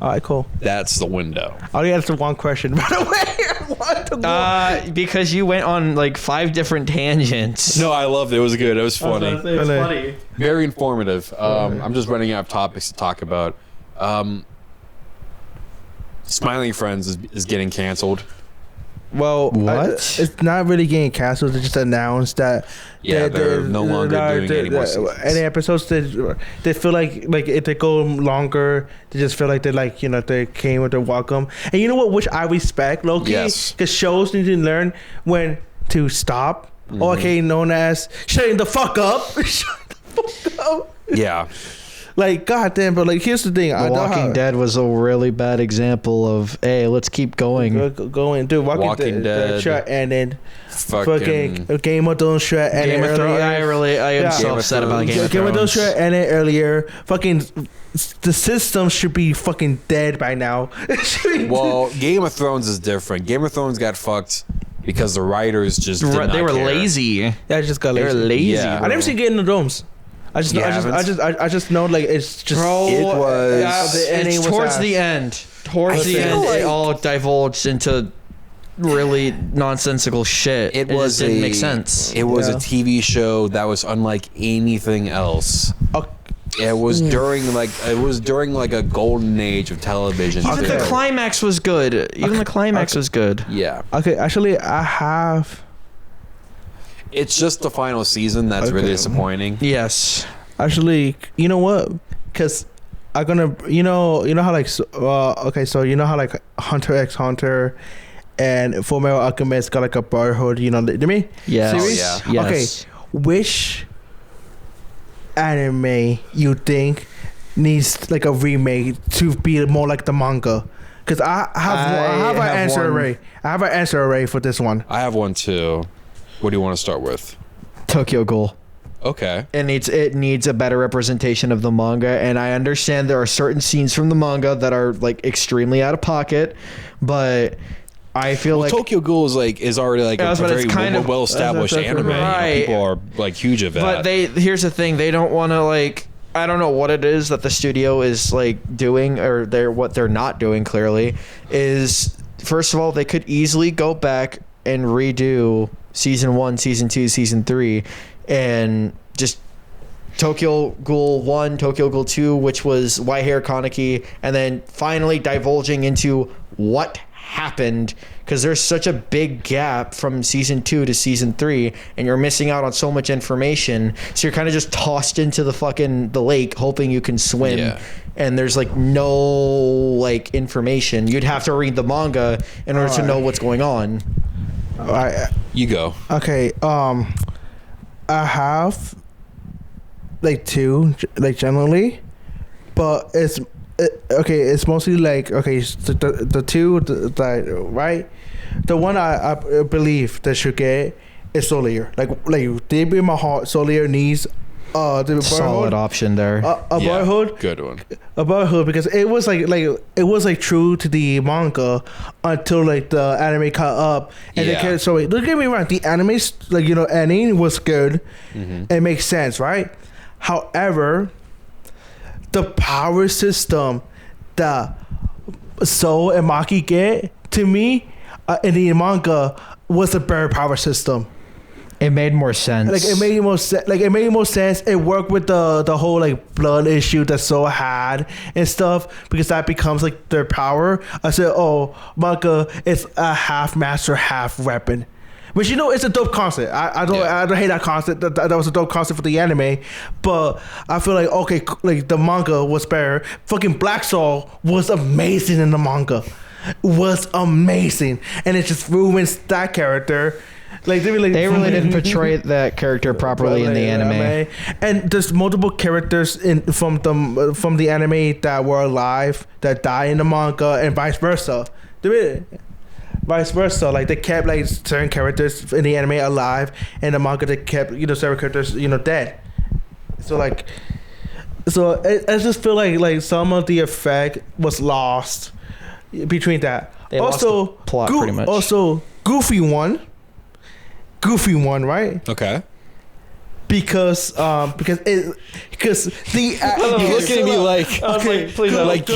All right. Cool. That's the window. I only answered one question. By the way, what the Because you went on like 5 different tangents. No, I loved it. It was good. It was funny. It's funny. Very informative. I'm just running out of topics to talk about. Smiling Friends is getting canceled. Well, What? it's not really getting canceled. They just announced that. Yeah, they're no longer doing any more seasons. Any episodes they feel like if they go longer, they just feel like they came with their welcome. And you know what? Which I respect, low-key. Yes. Because shows need to learn when to stop. Mm-hmm. Okay, known as shutting the fuck up. Shut the fuck up. Yeah. Like, goddamn, but like, here's the thing. I The know Walking how, Dead was a really bad example of, hey, let's keep going. Going, dude. Walking Dead. The shot ended. Fucking Game of Thrones shot ended. Game of Thrones. earlier. I am Yeah. so Game of upset about Thrones. Game of Game of Thrones Thrones. shot ended earlier. Fucking, the system should be fucking dead by now. Well, Game of Thrones is different. Game of Thrones got fucked because the writers just did not They were care. lazy. I just got They were lazy. lazy. Yeah. I never seen Game of Thrones. I just know like it's just It was- the ending It's was towards ass. the end. Towards I the feel end, like- it all divulged into really nonsensical shit. It just didn't make sense. It was Yeah. a TV show that was unlike anything else. Oh, It was during like a golden age of television. Even too. the climax was good. Even the climax was good. Yeah, okay, actually, I have it's just the final season that's really Okay. disappointing. Yes. actually. You know what? Because I'm gonna. You know how like. Okay, so you know how like Hunter x Hunter and Fullmetal Alchemist got like a brotherhood. You know, to me. Yes. Series? yeah. Yes. Okay, which anime you think needs like a remake to be more like the manga? Because I have an answer one. array. I have an answer array for this one. I have one too. What do you want to start with? Tokyo Ghoul. Okay. It needs a better representation of the manga, and I understand there are certain scenes from the manga that are like extremely out of pocket, but I feel like Tokyo Ghoul is already like Yeah, a but it's very kind of- well established that's anime. You know, right. people are like huge of that. But here's the thing, they don't want to like, I don't know what it is that the studio is like doing, or what they're not doing clearly is, first of all, they could easily go back and redo season 1, season 2, season 3 and just Tokyo Ghoul 1, Tokyo Ghoul 2, which was White Hair Kaneki, and then finally divulging into what happened, because there's such a big gap from season 2 to season 3, and you're missing out on so much information, so you're kind of just tossed into the lake hoping you can swim. Yeah. And there's like no like information. You'd have to read the manga in order to know what's going on. All right. You go. Okay. I have like 2, like generally, but it's it's mostly like the 2 that right. The one I believe that should get is Soul Eater. Like deep in my heart, Soul Eater needs the Solid option there. Brotherhood. Good one. A Brotherhood, because it was like true to the manga until like the anime caught up, and Yeah. so don't get me wrong, the anime's like ending was good. It makes sense, right? However, the power system that Soul and Maki get, to me, in the manga was a better power system. It made more sense. Like it made more sense. Like it made more sense. It worked with the whole like blood issue that Soul had and stuff, because that becomes like their power. I said, oh, manga is a half master, half weapon, which it's a dope concept. I don't hate that concept. That was a dope concept for the anime, but I feel like okay, like the manga was better. Fucking Black Soul was amazing in the manga, was amazing, and it just ruins that character. Like they really didn't portray that character properly in the anime. And there's multiple characters from the anime that were alive that die in the manga, and vice versa. Vice versa, like they kept like certain characters in the anime alive, and the manga they kept certain characters dead. So I just feel like some of the effect was lost between that. They lost the plot pretty much. Also, Goofy one, right? Okay. Because the You're looking at me like okay, please like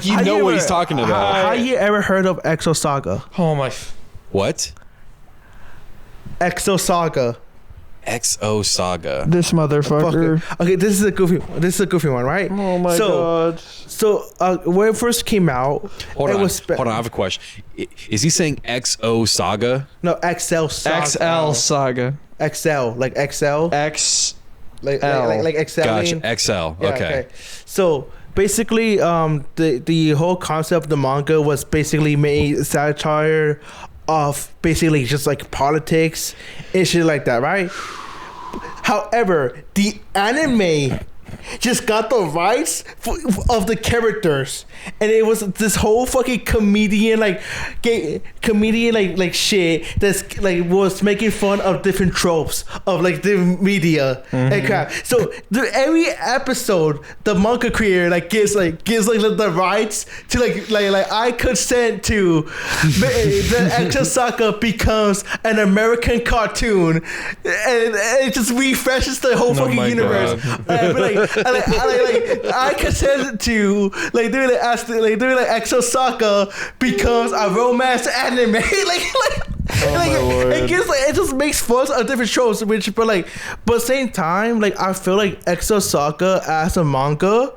you know what he's talking about. Have you ever heard of Exo Saga? Oh my! What? Exo Saga. XO Saga. This motherfucker. Okay, this is a goofy one, right? Oh my god. So when it first came out, Hold on, I have a question. Is he saying XO Saga? No, XL Saga. XL Saga. XL, like XL. X. Like XL. Gotcha. XL. Yeah, Okay. So basically, the whole concept of the manga was basically made satire of basically just like politics and shit like that, right? However, the anime just got the rights of the characters, and it was this whole fucking comedian shit that's like was making fun of different tropes of like the media and crap. So every episode, the manga creator gives the rights to like I consent to the Exosaka becomes an American cartoon, and it just refreshes the whole fucking universe. I consent to doing Exo Soccer becomes a romance anime. It just makes fun of different shows, but at the same time, I feel like Exo Soccer as a manga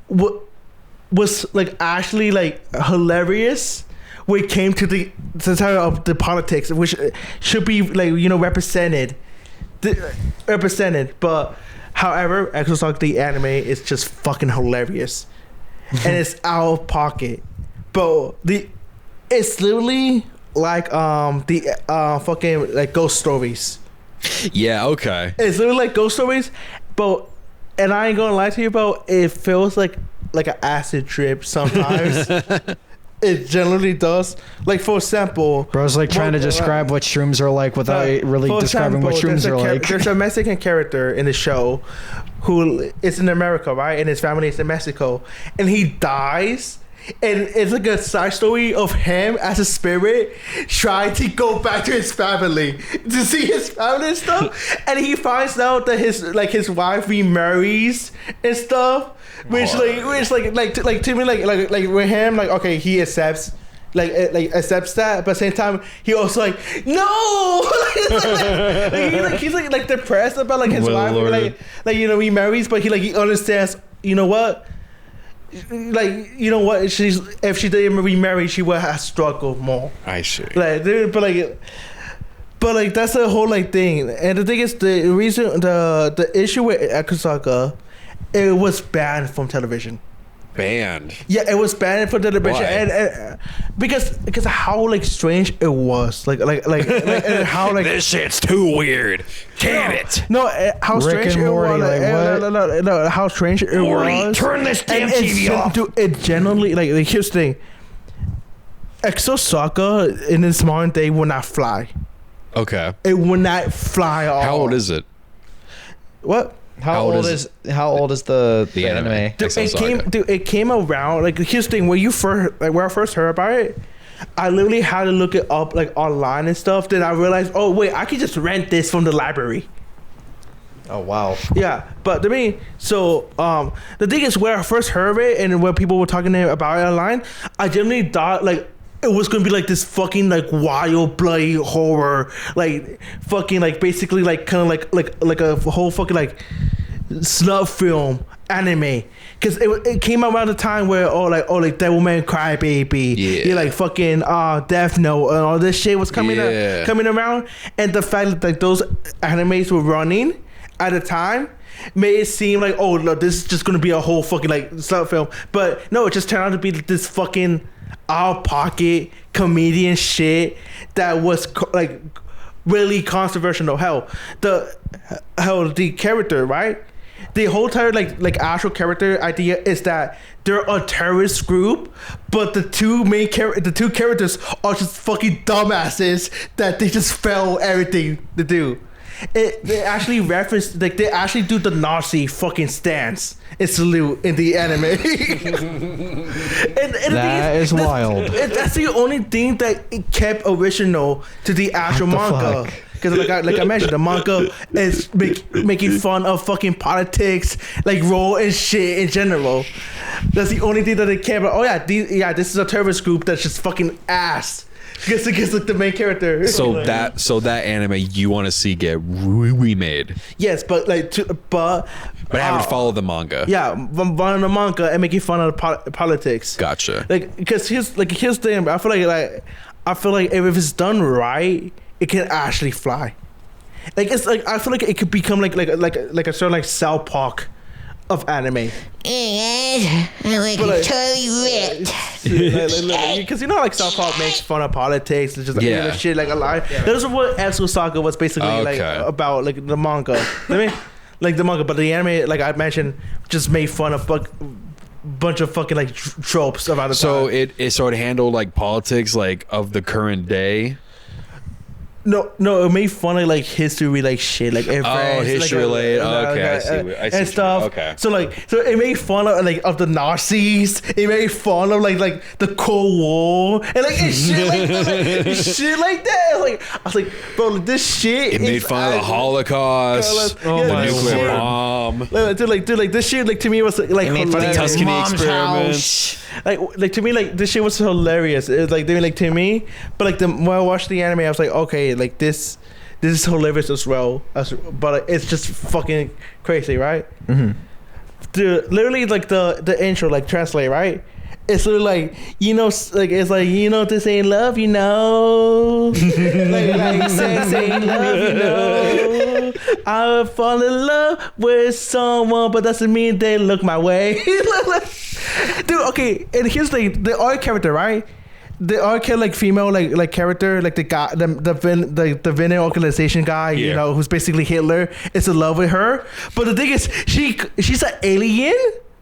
was actually hilarious when it came to the satire of the politics, which should be represented. But however, Exo Soccer the anime is just fucking hilarious, and it's out of pocket. But it's literally the fucking ghost stories. Yeah. Okay. It's literally like ghost stories, but and I ain't gonna lie to you, bro. It feels like an acid trip sometimes. It generally does. For example, bro's trying to describe what shrooms are like without really describing what shrooms are like. There's a Mexican character in the show who is in America, right? And his family is in Mexico, and he dies. And it's like a side story of him as a spirit trying to go back to his family to see his family and stuff. And he finds out that his wife remarries and stuff, which to me with him okay, he accepts like accepts that, but at the same time he also like no, he's like depressed about like his Well, wife, Lord. like you know he marries, but he understands, you know what, like you know what, if she didn't remarry, she would have struggled more. I see. Like, but like that's the whole like thing, and the thing is the reason the issue with Akasaka, it was banned from television. Banned. Yeah, it was banned from television, Why? and because how like strange it was, like and how like This shit's too weird. Can it? no, how Rick strange and it Morty, was. like, what? No, how strange it was. turn this damn And TV off. Dude, it generally like here's the thing. Exosaka in its modern day will not fly. Okay. It will not fly off. How old is it? What? How old is the anime? Dude, it came around like here's the thing, when I first heard about it, I literally had to look it up like online and stuff. Then I realized, oh wait, I could just rent this from the library. Oh wow. Yeah, but to me, so the thing is, where I first heard it and when people were talking about it online, I generally thought like it was gonna be like this fucking like wild bloody horror, like fucking like basically like kind of like a whole fucking like snuff film anime, because it came out around the time where like Devilman Crybaby, yeah, like fucking Death Note and all this shit was coming around, and the fact that like those animes were running at the time made it seem like, oh look, this is just gonna be a whole fucking like snuff film, but no, it just turned out to be this fucking out pocket comedian shit that was like really controversial. Hell, the character, right? The whole entire like actual character idea is that they're a terrorist group, but the two characters are just fucking dumbasses that they just fail everything to do. They actually reference, like they actually do the Nazi fucking stance and salute in the anime. and That is wild. That's the only thing that it kept original to the actual manga. Because like I mentioned, the manga is making fun of fucking politics, like role and shit in general. That's the only thing that they care about. Oh yeah, this is a terrorist group that's just fucking ass. Because like the main character. So that anime you want to see get remade? Yes, but like but have it follow the manga. Yeah, run the manga and making fun of the politics. Gotcha. Like because here's the thing. I feel like if it's done right, it can actually fly. Like it's like I feel like it could become like a sort of like South Park of anime. I want to tell you it. Because you know, like South Park makes fun of politics and just like shit like a lot. Yeah. That's what Exosaka was basically like about, like the manga. Like the manga, but the anime, like I mentioned, just made fun of bunch of fucking like tropes about the time. So it sort of handled like politics like of the current day. No, it made fun of like history, like shit, like events, history related. Okay, I see and stuff. Okay, so it made fun of like of the Nazis. It made fun of like the Cold War and like and shit like that, shit like that. Like I was like, bro, this shit. It made fun of the Holocaust, the nuclear bomb. Dude, this shit like to me was like the Tuscany experiments. Like to me, like this shit was hilarious. It was like they like to me, but like when I watched the anime, I was like, okay, like this is hilarious as well. But it's just fucking crazy, right? Mm-hmm. Dude, literally like the intro, like translate, right? It's literally like, you know, like it's like, you know, this ain't love, you know. like sex ain't love, you know. I would fall in love with someone, but doesn't mean they look my way. Dude, okay, and here's the art character, right? The art character, like female, like character, like the guy, the Venom organization guy, you know, who's basically Hitler, is in love with her. But the thing is, she's an alien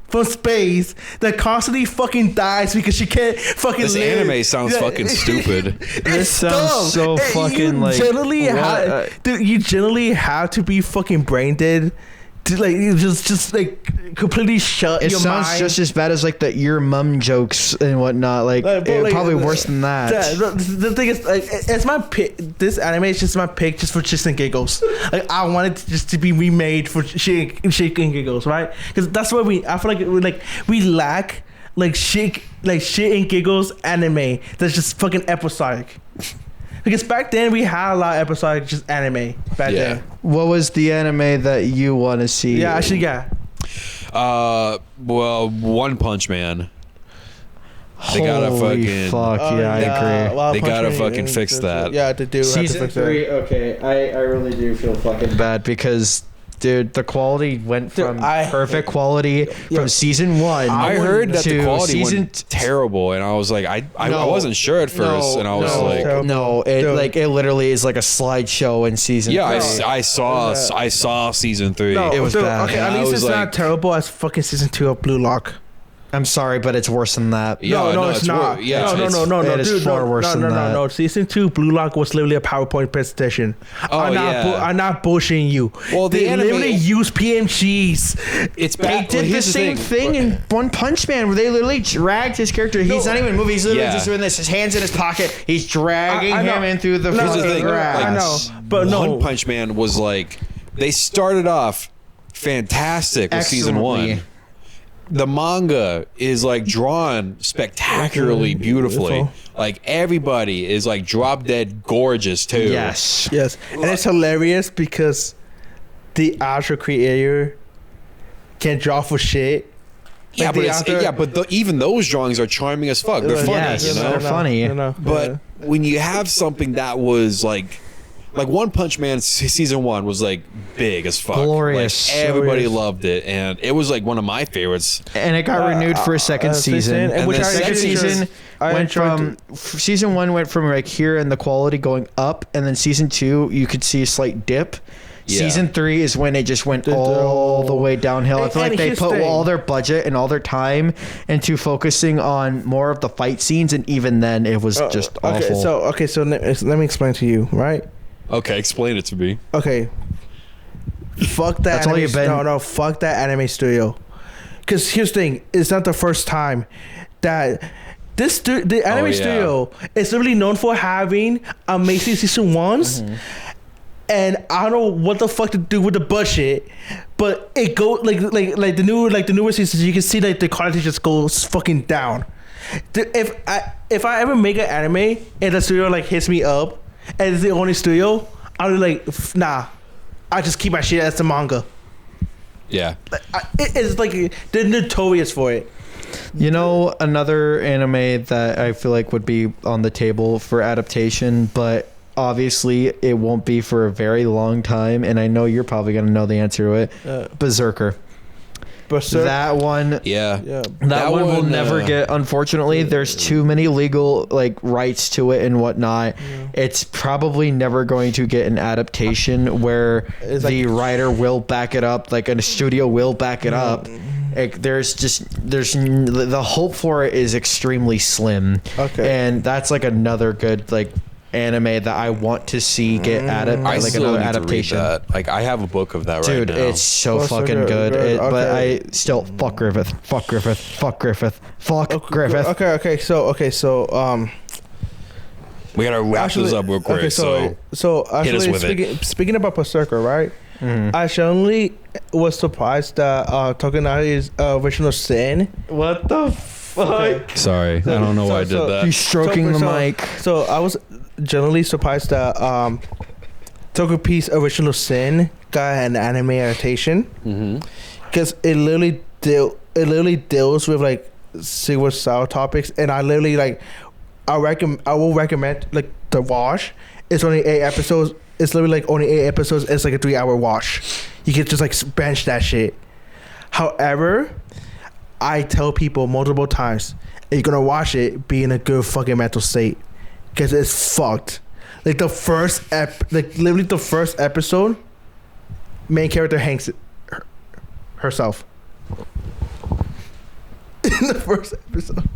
from space that constantly fucking dies because she can't fucking This live. anime sounds fucking stupid. This sounds so fucking like. You generally have to be fucking brain dead to like just like completely shut It your sounds mind. just as bad as like your mum jokes and whatnot. Like, probably worse than that. The thing is, like, it's my pick. This anime is just my pick, just for shits and giggles. Like, I want it just to be remade for shit and giggles, right? Because that's what I feel like we lack like shit and giggles anime that's just fucking episodic. Because back then we had a lot of episodic just anime back then. What was the anime that you want to see? Yeah, actually, yeah. Well, One Punch Man. They gotta Holy fucking. fuck, yeah, I agree. Well, They Punch gotta Man fucking is- fix that. Yeah, they do have to Season fix 3, that. okay, I really do feel fucking bad because, dude, the quality went from perfect quality from season 1. I heard that the to quality season went terrible, and I was like, I No. wasn't sure at first, and I was like, no, it Dude. like it literally is like a slideshow in season. yeah, 3. I saw season 3. No, It was dude, bad. Okay, at I least was it's like- not terrible as fucking season 2 of Blue Lock. I'm sorry, but it's worse than that. Yeah, no, it's not. Yeah, no, it's- no, it is dude, far worse than that. no. Season 2 Blue Lock was literally a PowerPoint presentation. Oh, I'm not bullshitting you. Well, the they anime- literally use PMGs. It's They bad. did the Here's same thing in One Punch Man where they literally dragged his character. He's not even moving. He's literally Yeah. just doing this. His hands in his pocket. He's dragging I know. him in through the No, Here's the fucking thing, grass. I know, but no. One Punch Man was like, they started off fantastic with season 1. Excellently. The manga is like drawn spectacularly beautifully. Beautiful. Like everybody is like drop dead gorgeous too. Yes. Yes, and it's hilarious because the actual creator can draw for shit. Yeah, Like but the it's, author- yeah, but even those drawings are charming as fuck. They're funny, Yes, you know. they're funny. But when you have something that was like One Punch Man season 1 was like big as fuck. Glorious. Like, everybody Glorious. loved it, and it was like one of my favorites. And it got renewed for a second season. and which the second second season went from season 1 went from like here and the quality going up, and then season 2 you could see a slight dip. Yeah. Season 3 is when it just went all the way downhill. I feel like And they here's put the thing. all their budget and all their time into focusing on more of the fight scenes, and even then it was just awful. So let me explain to you, right? Okay, explain it to me. Okay. Fuck that. That's all anime, you've been- No, fuck that anime studio. Because here's the thing: it's not the first time that the anime yeah. studio is really known for having amazing season 1s. And I don't know what the fuck to do with the budget, but it go like the newer seasons. You can see like the quality just goes fucking down. If I ever make an anime and the studio like hits me up and it's the only studio, I'll be like, nah, I just keep my shit as the manga. Yeah. It's like they're notorious for it. You know, another anime that I feel like would be on the table for adaptation, but obviously it won't be for a very long time, and I know you're probably going to know the answer to it. Berserker. That one, Yeah. that one will never uh, get. Unfortunately, there's too many legal like rights to it and whatnot. It's probably never going to get an adaptation where It's the like- writer will back it up, like a studio will back it up. Like, there's the hope for it is extremely slim. Okay. And that's like another good like anime that I want to see get added, I like still another need adaptation. to read that. Like I have a book of that Dude, right now. it's so Oh, so fucking good, good. good. But Okay. I still fuck Griffith. Fuck Griffith. Fuck Griffith. Fuck Griffith. Okay. So we gotta wrap this up real quick. Okay, so hit us actually, with speaking about Berserker, right? I actually was surprised that Tokunari's original sin. What the fuck? sorry, I don't know why I did so- that. He's stroking the mic. So I was generally surprised that Tokupi's original sin got an anime adaptation because it literally deals with like super sour topics, and I literally like I will recommend like the watch. It's only 8 episodes. It's literally like only 8 episodes. It's like a 3-hour watch. You can just like bench that shit. However, I tell people multiple times, if you're gonna watch it, be in a good fucking mental state, because it's fucked. Like literally the first episode, main character hangs herself. In the first episode.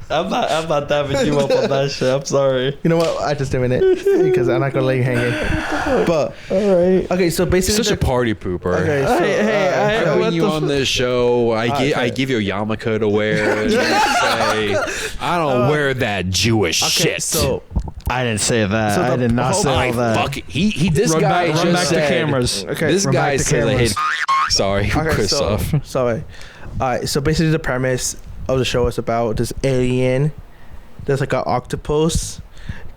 I'm not dabbing you up on that shit. I'm sorry. You know what? I just doing it because I'm not gonna let you hang it. But All right. okay, so basically, Such a party pooper. okay, so, Hey, I what bring you the on this show. I give you a yarmulke to wear. And you say, I don't wear that Jewish okay, shit. so I didn't say that. So I did not say I all that. fuck it. He this Run guy back- just run back the said- cameras. okay, This run guy back the says I hate. cameras. Sorry, okay, Christoph. sorry. All right, so basically the premise of the show is about this alien. There's like an octopus,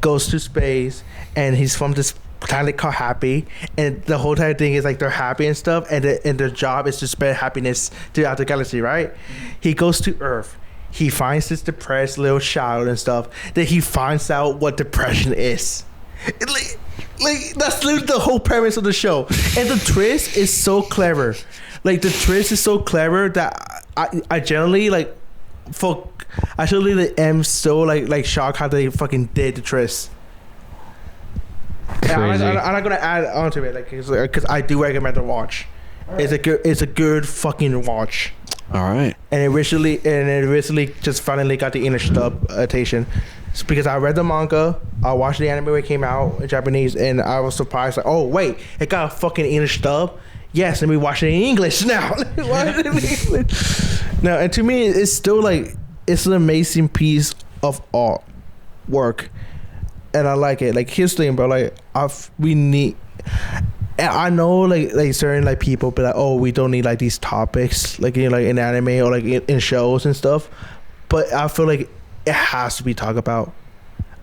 goes to space, and he's from this planet called Happy, and the whole entire thing is like they're happy and stuff, and their job is to spread happiness throughout the galaxy, right? He goes to Earth. He finds this depressed little child and stuff. Then he finds out what depression is. Like that's literally the whole premise of the show, and the twist is so clever. Like the twist is so clever that I generally like, I actually am so like shocked how they fucking did the twist. I'm not gonna add on to it, like, because I do recommend to watch. Right. It's a good fucking watch. All right. And it recently just finally got the English dub adaptation. It's because I read the manga, I watched the anime when it came out in Japanese, and I was surprised. Like, oh wait, it got a fucking English dub. Yes, let me watch it in English now. No, and to me, it's still like it's an amazing piece of artwork. And I like it. Like, here's the thing, bro. Like, we need. And I know, like certain like people be like, oh, we don't need like these topics, like like in anime or like in shows and stuff. But I feel like it has to be talked about.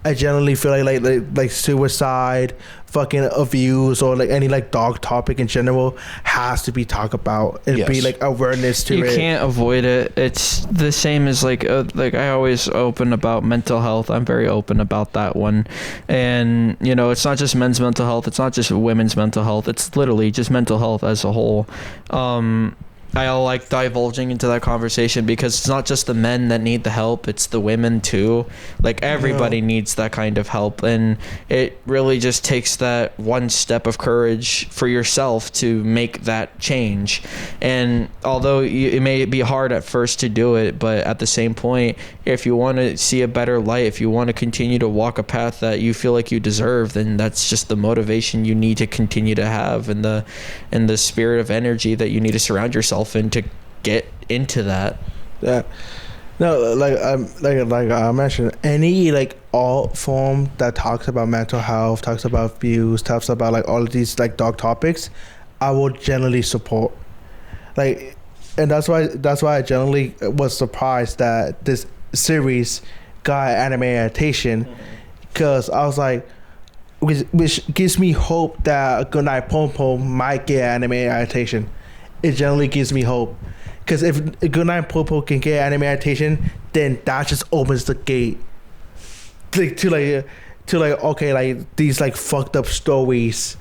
I generally feel like suicide, fucking abuse, or like any like dog topic in general has to be talked about and be like awareness to it. You can't avoid it. It's the same as like I always open about mental health. I'm very open about that one, and you know, it's not just men's mental health. It's not just women's mental health. It's literally just mental health as a whole. I like divulging into that conversation because it's not just the men that need the help, it's the women too. Like, everybody needs that kind of help, and it really just takes that one step of courage for yourself to make that change. And although it may be hard at first to do it, but at the same point, if you want to see a better light, if you want to continue to walk a path that you feel like you deserve, then that's just the motivation you need to continue to have, and the spirit of energy that you need to surround yourself in to get into that. Yeah. No, like I mentioned, any like art form that talks about mental health, talks about views, talks about like all of these like dark topics, I will generally support. Like, and that's why I generally was surprised that this series got anime adaptation, because I was like, which gives me hope that Goodnight Pom-Pom might get anime adaptation. It generally gives me hope, because if Goodnight Pom-Pom can get anime adaptation, then that just opens the gate to okay, like these like fucked up stories,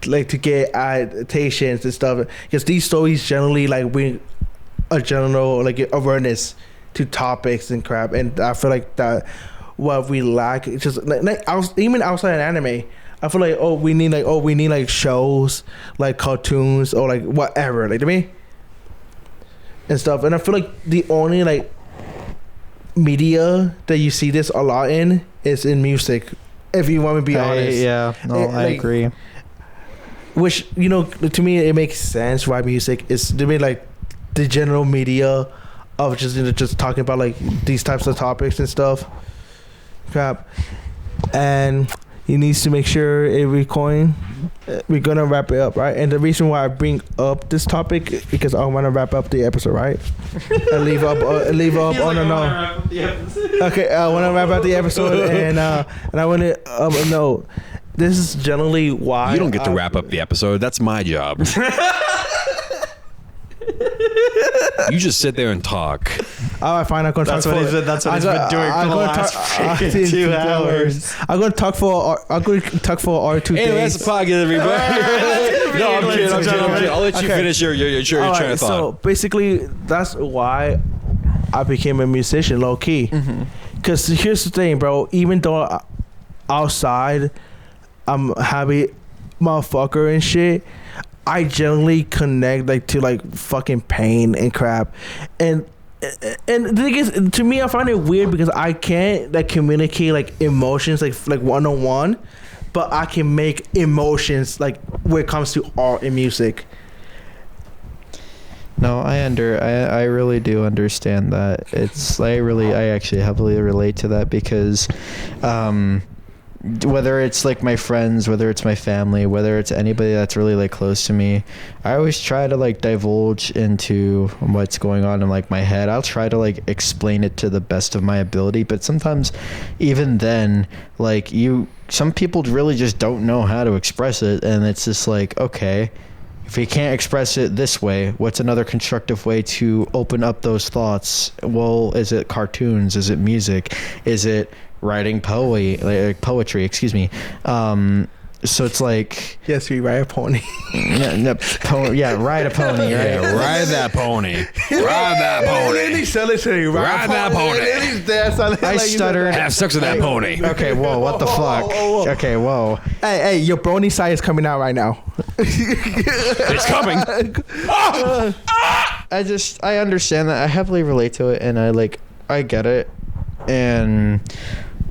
like to get adaptations and stuff, because these stories generally like bring a general like awareness to topics and crap, and I feel like that what we lack, it's just like even outside of anime, I feel like we need like shows, like cartoons or like whatever, like to me and stuff. And I feel like the only like media that you see this a lot in is in music, if you want me to be honest. I agree. Which, you know, to me it makes sense why music is to me like the general media of just, you know, just talking about like these types of topics and stuff. Crap. And he needs to make sure every coin. We're gonna wrap it up, right? And the reason why I bring up this topic is because I want to wrap up the episode, right? And leave up on a note. Okay, I want to wrap up the episode, and I want to know. This is generally why you don't get to wrap up the episode. That's my job. You just sit there and talk. All right, fine. I'm going to talk for... That's what he's been doing for the last 2 hours. I'm going to talk for R2 days. Anyway, that's the podcast, everybody. No, I'm kidding. I'll let you finish your train of thought. So basically, that's why I became a musician, low key. Because here's the thing, bro. Even though outside I'm a happy motherfucker and shit, I generally connect like to like fucking pain and crap, and the thing is, to me, I find it weird because I can't like communicate like emotions like one-on-one, but I can make emotions like when it comes to art and music. No, I really do understand that. I actually heavily relate to that because whether it's like my friends, whether it's my family, whether it's anybody that's really like close to me, I always try to like divulge into what's going on in like my head. I'll try to like explain it to the best of my ability, but sometimes even then, like some people really just don't know how to express it, and it's just like, okay, if you can't express it this way, what's another constructive way to open up those thoughts? Well, is it cartoons? Is it music? Is it writing poetry? Excuse me. So it's like, yes, we ride a pony. Ride a pony, right? Yeah, ride that pony. Ride that pony. Ride that pony. I stuttered. Have sex with that pony. Okay, whoa, what the fuck? whoa. Okay, whoa. Hey, your brony side is coming out right now. It's coming. I understand that. I heavily relate to it, and I get it. And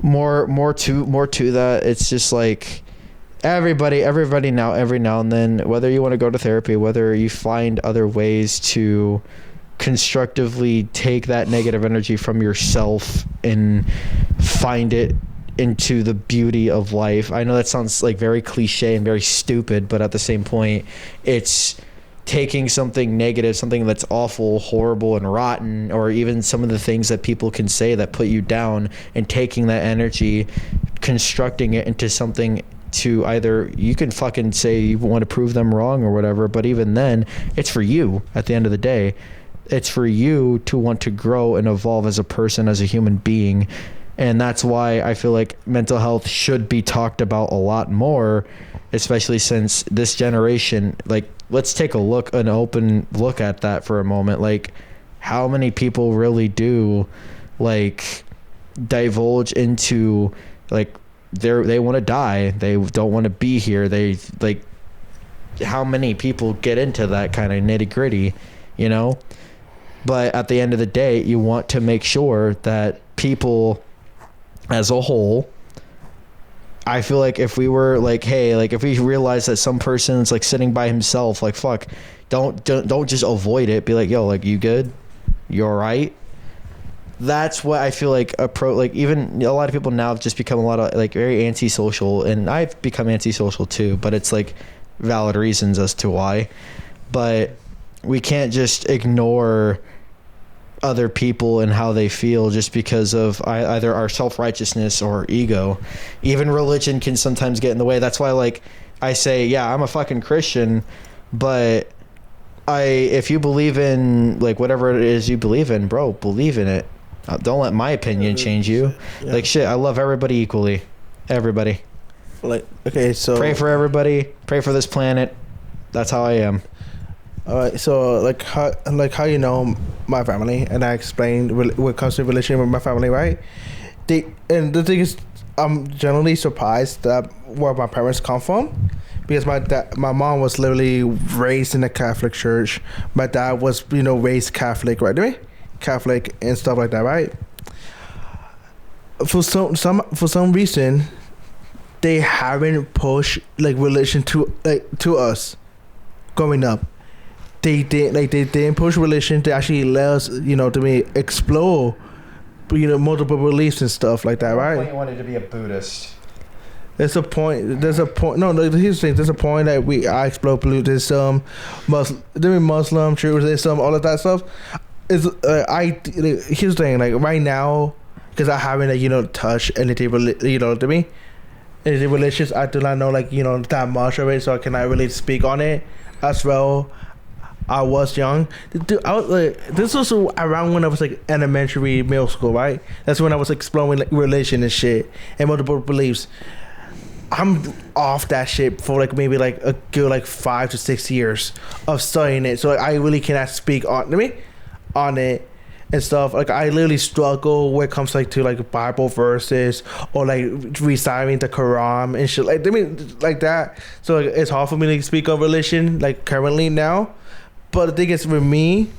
more to that, it's just like everybody now, every now and then, whether you want to go to therapy, whether you find other ways to constructively take that negative energy from yourself and find it into the beauty of life. I know that sounds like very cliche and very stupid, but at the same point, it's taking something negative, something that's awful, horrible, and rotten, or even some of the things that people can say that put you down, and taking that energy, constructing it into something to either, you can fucking say you want to prove them wrong or whatever, but even then, it's for you at the end of the day. It's for you to want to grow and evolve as a person, as a human being. And that's why I feel like mental health should be talked about a lot more, especially since this generation, like, let's take an open look at that for a moment. Like, how many people really do, like, divulge into, like, they want to die, they don't want to be here, they, like, how many people get into that kind of nitty gritty, you know? But at the end of the day, you want to make sure that people as a whole, I feel like if we were like, hey, like, if we realize that some person's like sitting by himself, like, fuck, don't just avoid it. Be like, yo, like, you good? You all right? That's what I feel like like, even a lot of people now have just become a lot of like very antisocial, and I've become antisocial too, but it's like valid reasons as to why. But we can't just ignore other people and how they feel just because of either our self-righteousness or ego. Even religion can sometimes get in the way. That's why, like, I say, yeah, I'm a fucking Christian, but if you believe in, like, whatever it is you believe in, bro, believe in it. Don't let my opinion change you. Yeah. Like, shit, I love everybody equally. Everybody. Like, okay, so pray for everybody. Pray for this planet. That's how I am. All right, so like how you know my family, and I explained when it comes to relationship with my family, right? And the thing is, I'm generally surprised that where my parents come from, because my mom was literally raised in a Catholic church. My dad was, raised Catholic, right? Catholic and stuff like that, right? For some reason, they haven't pushed like religion to us growing up. They didn't push religion to actually let us, explore, multiple beliefs and stuff like that, right? You wanted to be a Buddhist. There's a point. No, here's the thing. There's a point that I explore Buddhism, Muslim, Judaism, all of that stuff. Here's the thing. Like, right now, because I haven't touched anything, anything religious, I do not know that much of it, so I cannot really speak on it as well. I was young. This was around when I was like elementary, middle school, right? That's when I was exploring like religion and shit and multiple beliefs. I'm off that shit for like maybe like a good 5 to 6 years of studying it. So like, I really cannot speak on it and stuff. Like, I literally struggle when it comes to like Bible verses or like reciting the Quran and shit like that. So like, it's hard for me to speak on religion like currently now. But the thing is, with me,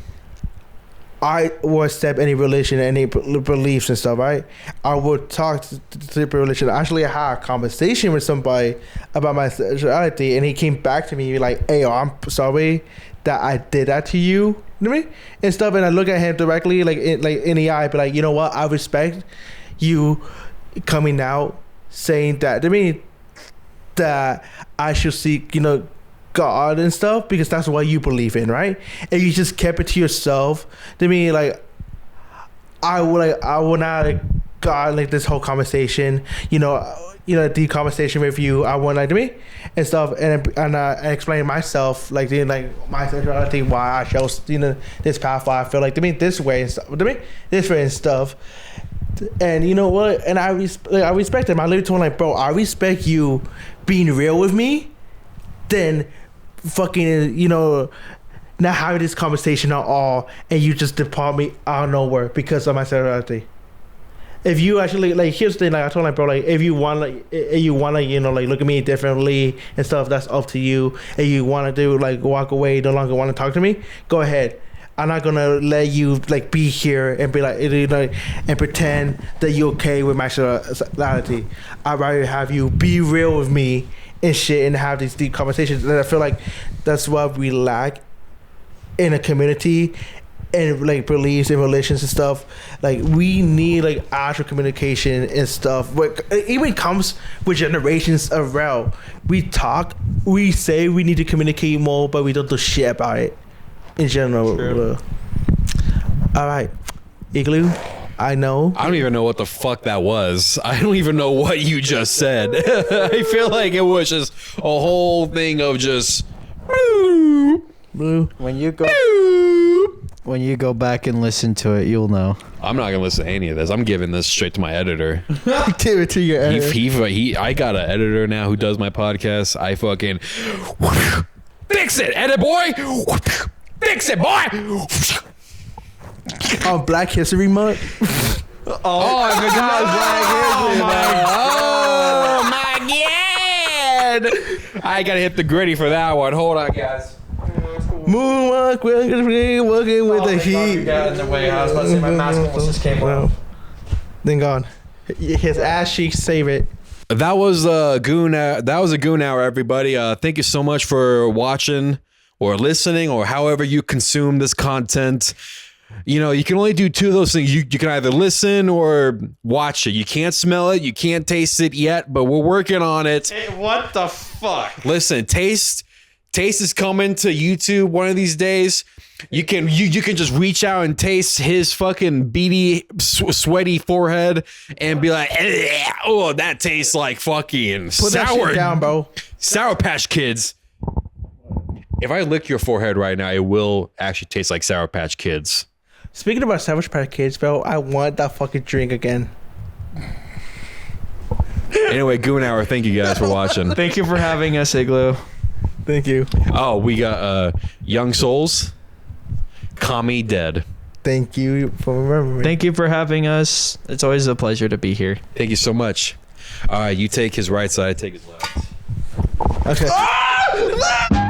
I will accept any religion, any beliefs and stuff, right? I would talk to the religion. Actually, I had a conversation with somebody about my sexuality, and he came back to me like, hey, I'm sorry that I did that to you. You know what I mean? And stuff, and I look at him directly, like in the eye, but like, you know what? I respect you coming out, saying that to me that I should seek, God and stuff because that's what you believe in, right? And you just kept it to yourself. To me, like I would not God like this whole conversation, deep conversation with you. I want to me and stuff, and explain myself, like my sexuality, why I chose this path, why I feel like to me this way and stuff, to me this way and stuff. And you know what? And I respect him. I literally told him like, bro, I respect you being real with me, then fucking not having this conversation at all, and you just depart me out of nowhere because of my sexuality. If you actually like, here's the thing, like I told my bro, like if you want like look at me differently and stuff, that's up to you. And you want to do like walk away, no longer want to talk to me, go ahead. I'm not gonna let you like be here and be like and pretend that you're okay with my sexuality. I'd rather have you be real with me and shit and have these deep conversations. And I feel like that's what we lack in a community and like beliefs and relations and stuff. Like we need like actual communication and stuff. But it even comes with generations around. We talk, we say we need to communicate more, but we don't do shit about it in general. All right, Igloo, I know. I don't even know what the fuck that was. I don't even know what you just said. I feel like it was just a whole thing of just Blue. When you go back and listen to it, you'll know. I'm not gonna listen to any of this. I'm giving this straight to my editor. Give it to your editor. I got an editor now who does my podcast. I fucking fix it, edit boy. Fix it, boy. On Black History Month. I forgot Black History Month. Oh my god! I gotta hit the gritty for that one. Hold on, guys. Moonwalk, working with the heat. In the way. I was about to say my mask almost just came off. Then gone. His ass cheeks save it. That was a goon. That was a goon hour, everybody. Thank you so much for watching or listening or however you consume this content. You can only do two of those things. You can either listen or watch it. You can't smell it. You can't taste it yet, but we're working on it. Hey, what the fuck? Listen, taste is coming to YouTube one of these days. You can just reach out and taste his fucking beady, sweaty forehead and be like, oh, that tastes like fucking Put sour. that shit down, bro. Sour Patch Kids. If I lick your forehead right now, it will actually taste like Sour Patch Kids. Speaking about Sour Patch Kids, bro, I want that fucking drink again. Anyway, Goon Hour, thank you guys for watching. Thank you for having us, Igloo. Thank you. Oh, we got YoungSoulzzz, Akamidead. Thank you for remembering. Thank you for having us. It's always a pleasure to be here. Thank you so much. All right, you take his right side, I take his left. Okay.